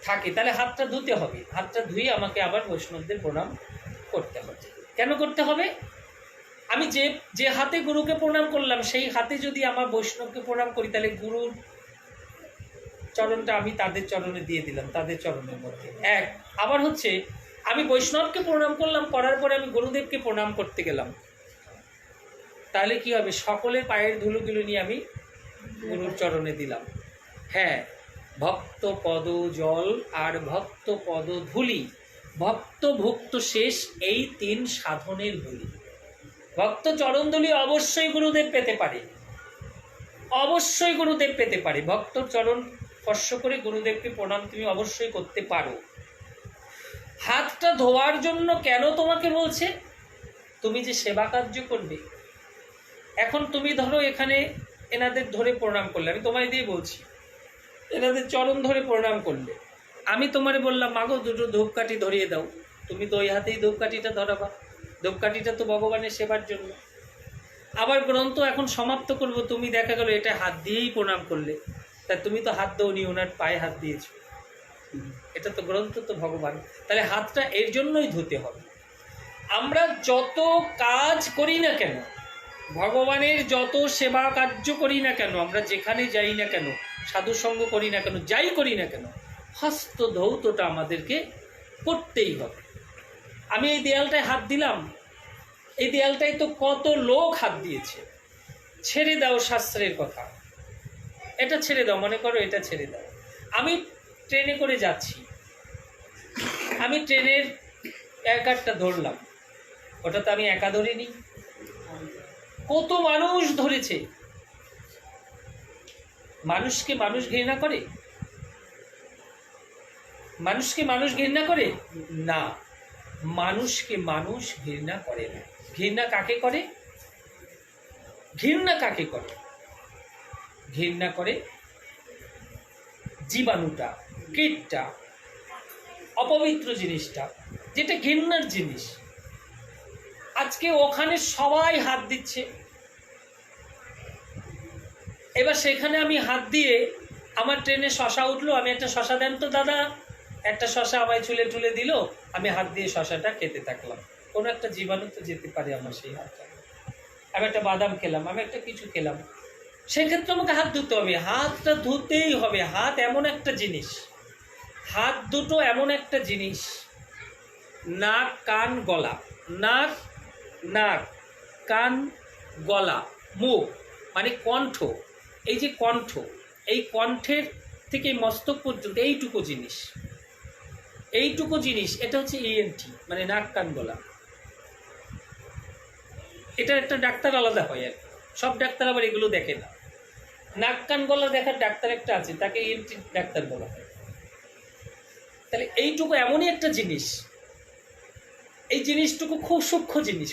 থাকে তাহলে হাতটা ধুতে হবে, হাতটা ধুয়ে আমাকে আবার বৈষ্ণবদের প্রণাম করতে হবে। কেন করতে হবে? আমি যে হাতে গুরুকে প্রণাম করলাম সেই হাতে যদি আমার বৈষ্ণবকে প্রণাম করি, তাহলে গুরুর চরণটা আমি তাদের চরণে দিয়ে দিলাম, তাদের চরণের মধ্যে এক। আবার হচ্ছে আমি বৈষ্ণবকে প্রণাম করলাম, করার পরে আমি গুরুদেবকে প্রণাম করতে গেলাম, তাহলে কি হবে, সকলের পায়ের ধুলোগুলো নিয়ে আমি গুরুর চরণে দিলাম। হ্যাঁ, ভক্ত পদ জল আর ভক্ত পদ ধুলি, ভক্ত ভুক্ত শেষ, এই তিন সাধনের বলি। ভক্ত চরণধুলি অবশ্যই গুরুদেব পেতে পারে, অবশ্যই গুরুদেব পেতে পারে। ভক্ত চরণ স্পর্শ করে গুরুদেবকে প্রণাম তুমি অবশ্যই করতে পারো। হাতটা ধোয়ার জন্য কেন তোমাকে বলছে? তুমি যে সেবা কার্য করবে, এখন তুমি ধরো এখানে এনাদের ধরে প্রণাম করলে, আমি তোমায় দিয়ে বলছি, এনাদের চরণ ধরে প্রণাম করলে, আমি তোমারে বললাম মাগো দুটো ধূপকাঠি ধরিয়ে দাও, তুমি তো ওই হাতেই ধূপকাঠিটা ধরাবা, ধূপকাঠিটা তো ভগবানের সেবার জন্য। আবার গ্রন্থ এখন সমাপ্ত করব, তুমি দেখা গেল এটা হাত দিয়েই প্রণাম করলে, তা তুমি তো হাত দাওনি, ওনার পায়ে হাত দিয়েছো, এটা তো গ্রন্থ তো ভগবান, তাহলে হাতটা এর জন্যই ধুতে হবে। আমরা যত কাজ করি না কেন, ভগবানের যত সেবা কার্য করি না কেন, আমরা যেখানে যাই না কেন, সাধুসঙ্গ করি না কেন, যাই করি না কেন, হস্ত ধৌতটা আমাদেরকে করতেই হবে। আমি এই দেয়ালটায় হাত দিলাম, এই দেয়ালটায় তো কত লোক হাত দিয়েছে, ছেড়ে দাও শাস্ত্রের কথা, এটা ছেড়ে দাও, মনে করো এটা ছেড়ে দাও। আমি ট্রেনে করে যাচ্ছি, আমি ট্রেনের একারটা ধরলাম, ওটা তো আমি একা ধরিনি, কত মানুষ ধরেছে। মানুষকে মানুষ ঘৃণা করে? মানুষকে মানুষ ঘৃণা করে না, মানুষকে মানুষ ঘৃণা করে না। ঘৃণা কাকে করে? ঘৃণা কাকে করে? ঘৃণা করে জীবাণুটা, কীটটা, অপবিত্র জিনিসটা, যেটা ঘৃণার জিনিস। আজকে ওখানে সবাই হাত দিচ্ছে, এবার সেখানে আমি হাত দিয়ে, আমার ট্রেনে শশা উঠলো, আমি একটা শশা দেন তো দাদা, একটা শশা আমায় ছুলে টুলে দিল, আমি হাত দিয়ে শশাটা খেতে থাকলাম। কোনো একটা জীবাণু তো যেতে পারে আমার সেই হাতটা। আমি একটা বাদাম খেলাম, আমি একটা কিছু খেলাম, সেক্ষেত্রে আমাকে হাত ধুতে হবে, হাতটা ধুতেই হবে। হাত এমন একটা জিনিস, হাত দুটো এমন একটা জিনিস, নাক কান গলা, নাক নাক কান গলা মুখ মানে কণ্ঠ, এই যে কণ্ঠ, এই কণ্ঠের থেকে মস্তক পর্যন্ত এইটুকু জিনিস, এইটুকু জিনিস, এটা হচ্ছে ইএনটি মানে নাক কান গলা। এটা একটা ডাক্তার আলাদা হয় আর সব ডাক্তার আবার এগুলো দেখে না। নাক কান গলা দেখার ডাক্তার একটা আছে, তাকে ইএনটি ডাক্তার বলা হয়। তাহলে এইটুকু এমনই একটা জিনিস, এই জিনিসটুকু খুব সূক্ষ্ম জিনিস,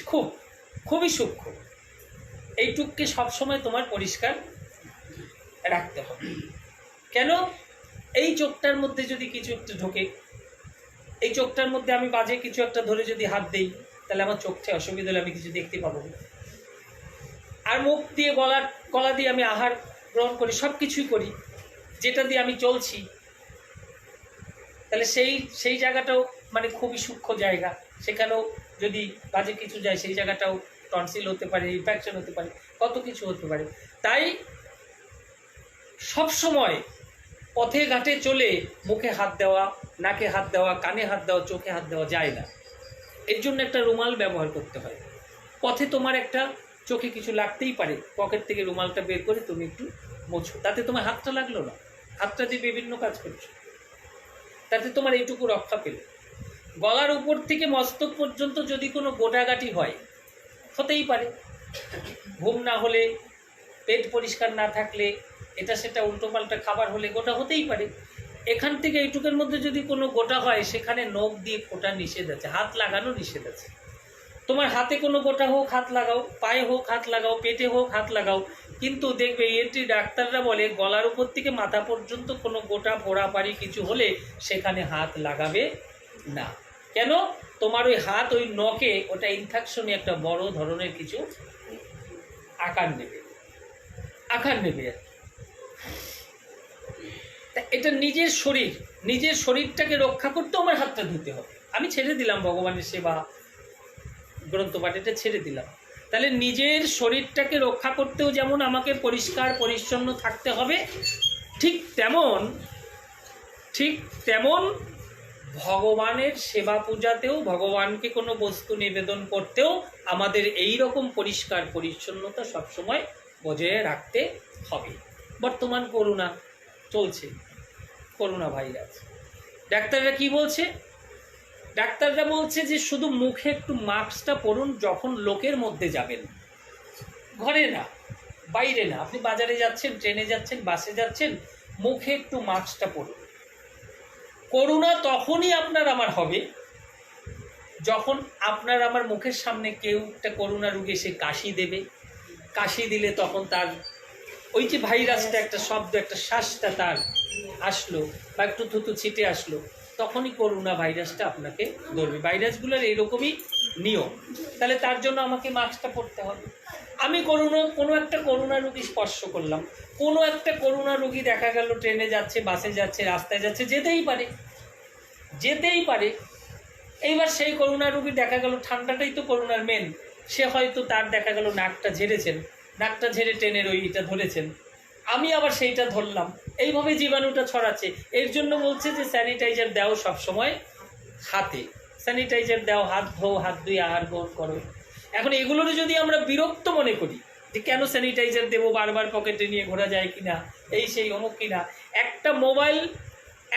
খুবই সূক্ষ্ম। এইটুককে সবসময় তোমার পরিষ্কার রাখতে হবে। কেন? এই চোখটার মধ্যে যদি কিছু একটা ঢোকে, এই চোখটার মধ্যে আমি বাজে কিছু একটা ধরে যদি হাত দেই, তাহলে আমার চোখে অসুবিধা হলে আমি কিছু দেখতে পাবো না। আর মুখ দিয়ে গলা দিয়ে আমি আহার গ্রহণ করি, সব কিছুই করি, যেটা দিয়ে আমি চলছি, তাহলে সেই জায়গাটাও মানে খুবই সূক্ষ্ম জায়গা। সেখানেও যদি বাজে কিছু যায়, সেই জায়গাটাও টনসিল হতে পারে, ইনফেকশন হতে পারে, কত কিছু হতে পারে। তাই সব সময় পথে ঘাটে চলে মুখে হাত দেওয়া, নাকে হাত দেওয়া, কানে হাত দেওয়া, চোখে হাত দেওয়া যায় না। এর জন্য একটা রুমাল ব্যবহার করতে হয়। পথে তোমার একটা চোখে কিছু লাগতেই পারে, পকেট থেকে রুমালটা বের করে তুমি একটু মোছো, তাতে তোমার হাতটা লাগলো না, হাতটা দিয়ে বিভিন্ন কাজ করছো, তাতে তোমার এইটুকু রক্ষা পেল। গলার উপর থেকে মস্তক পর্যন্ত যদি কোনো গোটাগাটি হয়, হতেই পারে, ঘুম না হলে, পেট পরিষ্কার না থাকলে, এটা সেটা উল্টোপাল্টা খাবার হলে গোটা হতেই পারে। এখান থেকে এইটুকের মধ্যে যদি কোনো গোটা হয়, সেখানে নখ দিয়ে ফোঁটা নিষেধ আছে, হাত লাগানো নিষেধ আছে। তোমার হাতে কোনো গোটা হোক হাত লাগাও, পায়ে হোক হাত লাগাও, পেটে হোক হাত লাগাও, কিন্তু দেখবে ইএনটি ডাক্তাররা বলে গলার উপর থেকে মাথা পর্যন্ত কোনো গোটা পোড়া পাড়ি কিছু হলে সেখানে হাত লাগাবে না। কেন? তোমার ওই হাত, ওই নখে ওটা ইনফেকশনে একটা বড় ধরনের কিছু আকার নেবে। এটা নিজের শরীরটাকে রক্ষা করতে আমার হাতটা ধুতে হবে। আমি ছেড়ে দিলাম ভগবানের সেবা, গ্রন্থপাঠ, এটা ছেড়ে দিলাম। তাহলে নিজের শরীরটাকে রক্ষা করতেও যেমন আমাকে পরিষ্কার পরিচ্ছন্ন থাকতে হবে, ঠিক তেমন ভগবানের সেবা পূজাতেও, ভগবানকে কোনো বস্তু নিবেদন করতেও আমাদের এই রকম পরিষ্কার পরিচ্ছন্নতা সবসময় বজায় রাখতে হবে। বর্তমান করোনা চলছে, করোনা ভাইরাস, ডাক্তাররা কি বলছে? ডাক্তাররা বলছে যে শুধু মুখে একটু মাস্কটা পরুন যখন লোকের মধ্যে যাবেন, ঘরে না, বাইরে না। আপনি বাজারে যাচ্ছেন, ট্রেনে যাচ্ছেন, বাসে যাচ্ছেন, মুখে একটু মাস্কটা পরুন। করোনা তখনই আপনার আমার হবে যখন আপনার আমার মুখের সামনে কেউ একটা করোনা রোগী এসে কাশি দেবে। কাশি দিলে তখন তার ওই যে ভাইরাসটা, একটা শব্দ, একটা শ্বাসটা তার আসলো, বা একটু থুতু ছিটে আসলো, তখনই করোনা ভাইরাসটা আপনাকে ধরবে। ভাইরাসগুলোর এইরকমই নিয়ম। তাহলে তার জন্য আমাকে মাস্কটা পরতে হবে। আমি কোনো একটা করোনা রোগী স্পর্শ করলাম, কোনো একটা করোনা রোগী দেখা গেল ট্রেনে যাচ্ছে, বাসে যাচ্ছে, রাস্তায় যাচ্ছে, যেতেই পারে। এইবার সেই করোনা রোগী দেখা গেল, ঠান্ডাটাই তো করোনার মেন, সে হয়তো তার দেখা গেল নাকটা ঝেড়ে ট্রেনের ওইটা ধরেছেন, আমি আবার সেইটা ধরলাম, এইভাবে জীবাণুটা ছড়াচ্ছে। এর জন্য বলছে যে স্যানিটাইজার দাও সবসময় হাতে, স্যানিটাইজার দাও, হাত ধোও, হাত ধুয়ে আহার গ্রহণ করো। এখন এগুলোর যদি আমরা বিরক্ত মনে করি যে কেন স্যানিটাইজার দেবো, বারবার পকেটে নিয়ে ঘোরা যায় কিনা, এই সেই অমুক কিনা।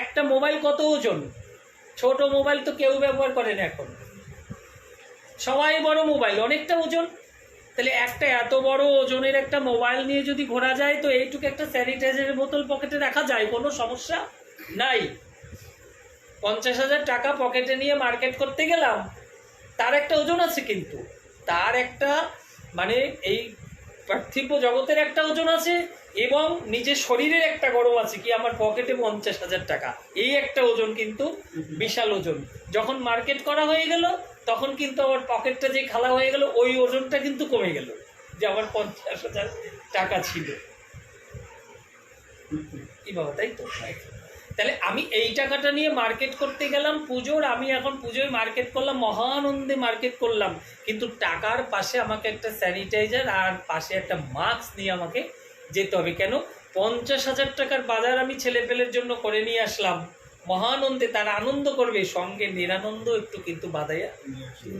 একটা মোবাইল কত ওজন? ছোট মোবাইল তো কেউ ব্যবহার করে না এখন, সবাই বড় মোবাইল, অনেকটা ওজন। তাহলে একটা এত বড় ওজনের একটা মোবাইল নিয়ে যদি ঘোরা যায়, তো এইটুকু একটা স্যানিটাইজারের বোতল পকেটে রাখা যায়, কোনো সমস্যা নাই। 50,000 টাকা পকেটে নিয়ে মার্কেট করতে গেলাম, তার একটা ওজন আছে, কিন্তু তার একটা মানে এই পার্থিব জগতের একটা ওজন আছে, এবং নিজের শরীরের একটা গরম আছে কি, আমার পকেটে 50,000 টাকা, এই একটা ওজন কিন্তু বিশাল ওজন। যখন মার্কেট করা হয়ে গেল তখন কিন্তু আমার পকেটটা যে খালা হয়ে গেল, ওই ওজনটা কিন্তু কমে গেল, যে আমার 50,000 টাকা ছিল। কি বাবা, তাই তো? তাহলে আমি এই টাকাটা নিয়ে মার্কেট করতে গেলাম পুজোর, আমি এখন পুজোয় মার্কেট করলাম, মহানন্দে মার্কেট করলাম, কিন্তু টাকার পাশে আমাকে একটা স্যানিটাইজার আর পাশে একটা মাস্ক নিয়ে আমাকে যেতে হবে। কেন? 50,000 টাকার বাজার আমি ছেলেপেলের জন্য করে নিয়ে আসলাম মহানন্দে, তারা আনন্দ করবে, সঙ্গে নিরানন্দ একটু কিন্তু বাদাইয়া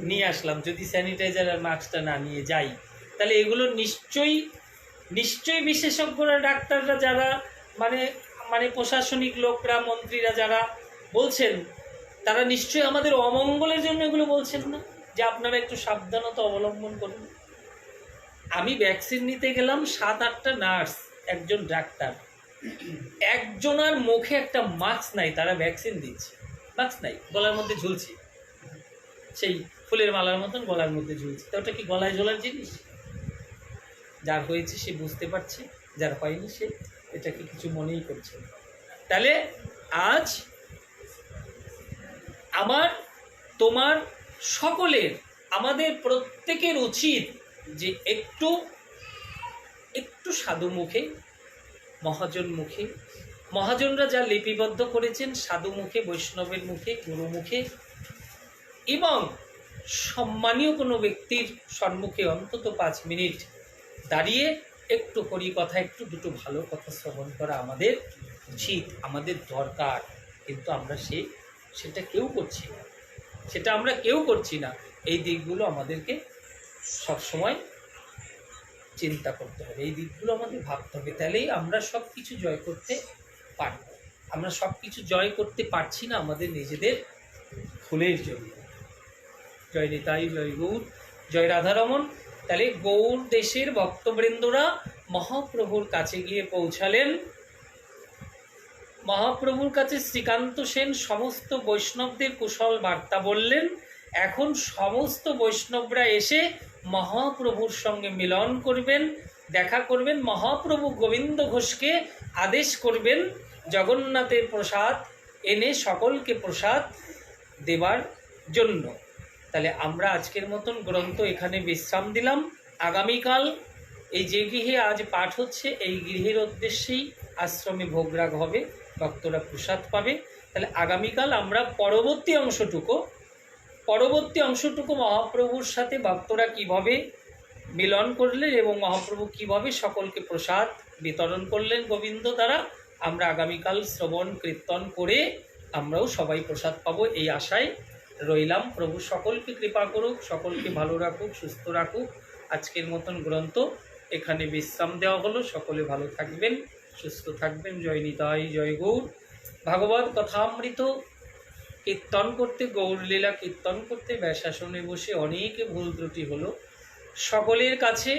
নিয়ে আসলাম। যদি স্যানিটাইজার আর মাস্কটা না নিয়ে যাই, তাহলে এগুলো নিশ্চয়ই বিশেষজ্ঞরা, ডাক্তাররা, যারা মানে প্রশাসনিক লোকরা, মন্ত্রীরা যারা বলছেন, তারা নিশ্চয়ই আমাদের অমঙ্গলের জন্য এগুলো বলছেন না, যে আপনারা একটু সাবধানতা অবলম্বন করুন। আমি ভ্যাকসিন নিতে গেলাম, 7-8টা নার্স, একজন ডাক্তার, একজনের মুখে একটা মাস্ক নাই, তারা ভ্যাকসিন দিচ্ছে, মাস্ক নাই, গলার মধ্যে ঝুলছে, সেই ফুলের মালার মতন গলার মধ্যে ঝুলছে। তো ওটা কি গলায় ঝোলার জিনিস? যার হয়েছে সে বুঝতে পারছে, যার হয়নি সে এটাকে কিছু মনেই করছে না। তাহলে আজ আমার, তোমার, সকলের, আমাদের প্রত্যেকের উচিত যে একটু সাধু মুখে, মহাজন মুখে, মহাজনরা যা লিপিবদ্ধ করেছেন, সাধু মুখে, বৈষ্ণবের মুখে, গুরু মুখে, এবং সম্মানীয় কোনো ব্যক্তির সম্মুখে অন্তত 5 মিনিট দাঁড়িয়ে একটু হরি কথা, একটু দুটো ভালো কথা শ্রবণ করা আমাদের উচিত, আমাদের দরকার। কিন্তু আমরা সেটা কেউ করছি না, সেটা আমরা কেউ করছি না। এই দিকগুলো আমাদেরকে সবসময় চিন্তা করতে হবে, এই দিকগুলো আমাদের ভাবতে হবে, তাহলেই আমরা সব কিছু জয় করতে পারব। আমরা সব কিছু জয় করতে পারছি না আমাদের নিজেদের ভুলের জন্য। জয় নিতাই, জয় গৌর, জয় রাধারমণ। তাহলে গৌর দেশের ভক্তবৃন্দরা মহাপ্রভুর কাছে গিয়ে পৌঁছালেন। মহাপ্রভুর কাছে শ্রীকান্ত সেন সমস্ত বৈষ্ণবদের কুশল বার্তা বললেন। এখন সমস্ত বৈষ্ণবরা এসে মহাপ্রভুর সঙ্গে মিলন করবেন, দেখা করবেন। মহাপ্রভু গোবিন্দ ঘোষকে আদেশ করবেন জগন্নাথের প্রসাদ এনে সকলকে প্রসাদ দেবার জন্য। তাহলে আমরা আজকের মতন গ্রন্থ এখানে বিশ্রাম দিলাম। আগামীকাল এই যে গৃহে আজ পাঠ হচ্ছে, এই গৃহের উদ্দেশ্যেই আশ্রমে ভোগরাগ হবে, ভক্তরা প্রসাদ পাবে। তাহলে আগামীকাল আমরা পরবর্তী অংশটুকু মহাপ্রভুর সাথে ভক্তরা কিভাবে মিলন করলেন এবং মহাপ্রভু কিভাবে সকলকে প্রসাদ বিতরণ করলেন গোবিন্দ দ্বারা, আমরা আগামীকাল শ্রবণ কীর্তন করে আমরাও সবাই প্রসাদ পাবো, এই আশায় রইলাম। প্রভু সকলকে কৃপা করুক, সকলকে ভালো রাখুক, সুস্থ রাখুক। আজকের মতন গ্রন্থ এখানে বিশ্রাম দেওয়া হলো। সকলে ভালো থাকবেন, সুস্থ থাকবেন। জয় নিতাই, জয় গৌর। ভাগবত কথামৃত কীর্তন করতে, গৌরলীলা কীর্তন করতে ব্যাসাসনে বসে অনেকে ভুল ত্রুটি হলো। সকলের কাছে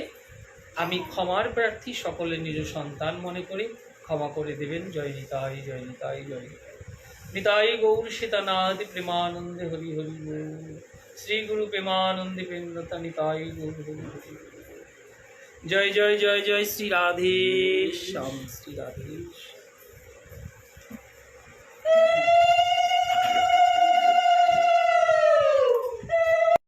আমি ক্ষমার প্রার্থী, সকলে নিজ সন্তান মনে করে ক্ষমা করে দেবেন। জয় নিতাই, জয় নিতাই, জয় নিতাই। নিতাই গৌর সীতানাথ প্রেমানন্দে হরি হরি গৌর। শ্রী গুরু প্রেমানন্দে প্রেমলতা নিতাই গৌর হরি হরি। জয় জয় জয় জয় শ্রী রাধে শ্যাম, শ্রী রাধে।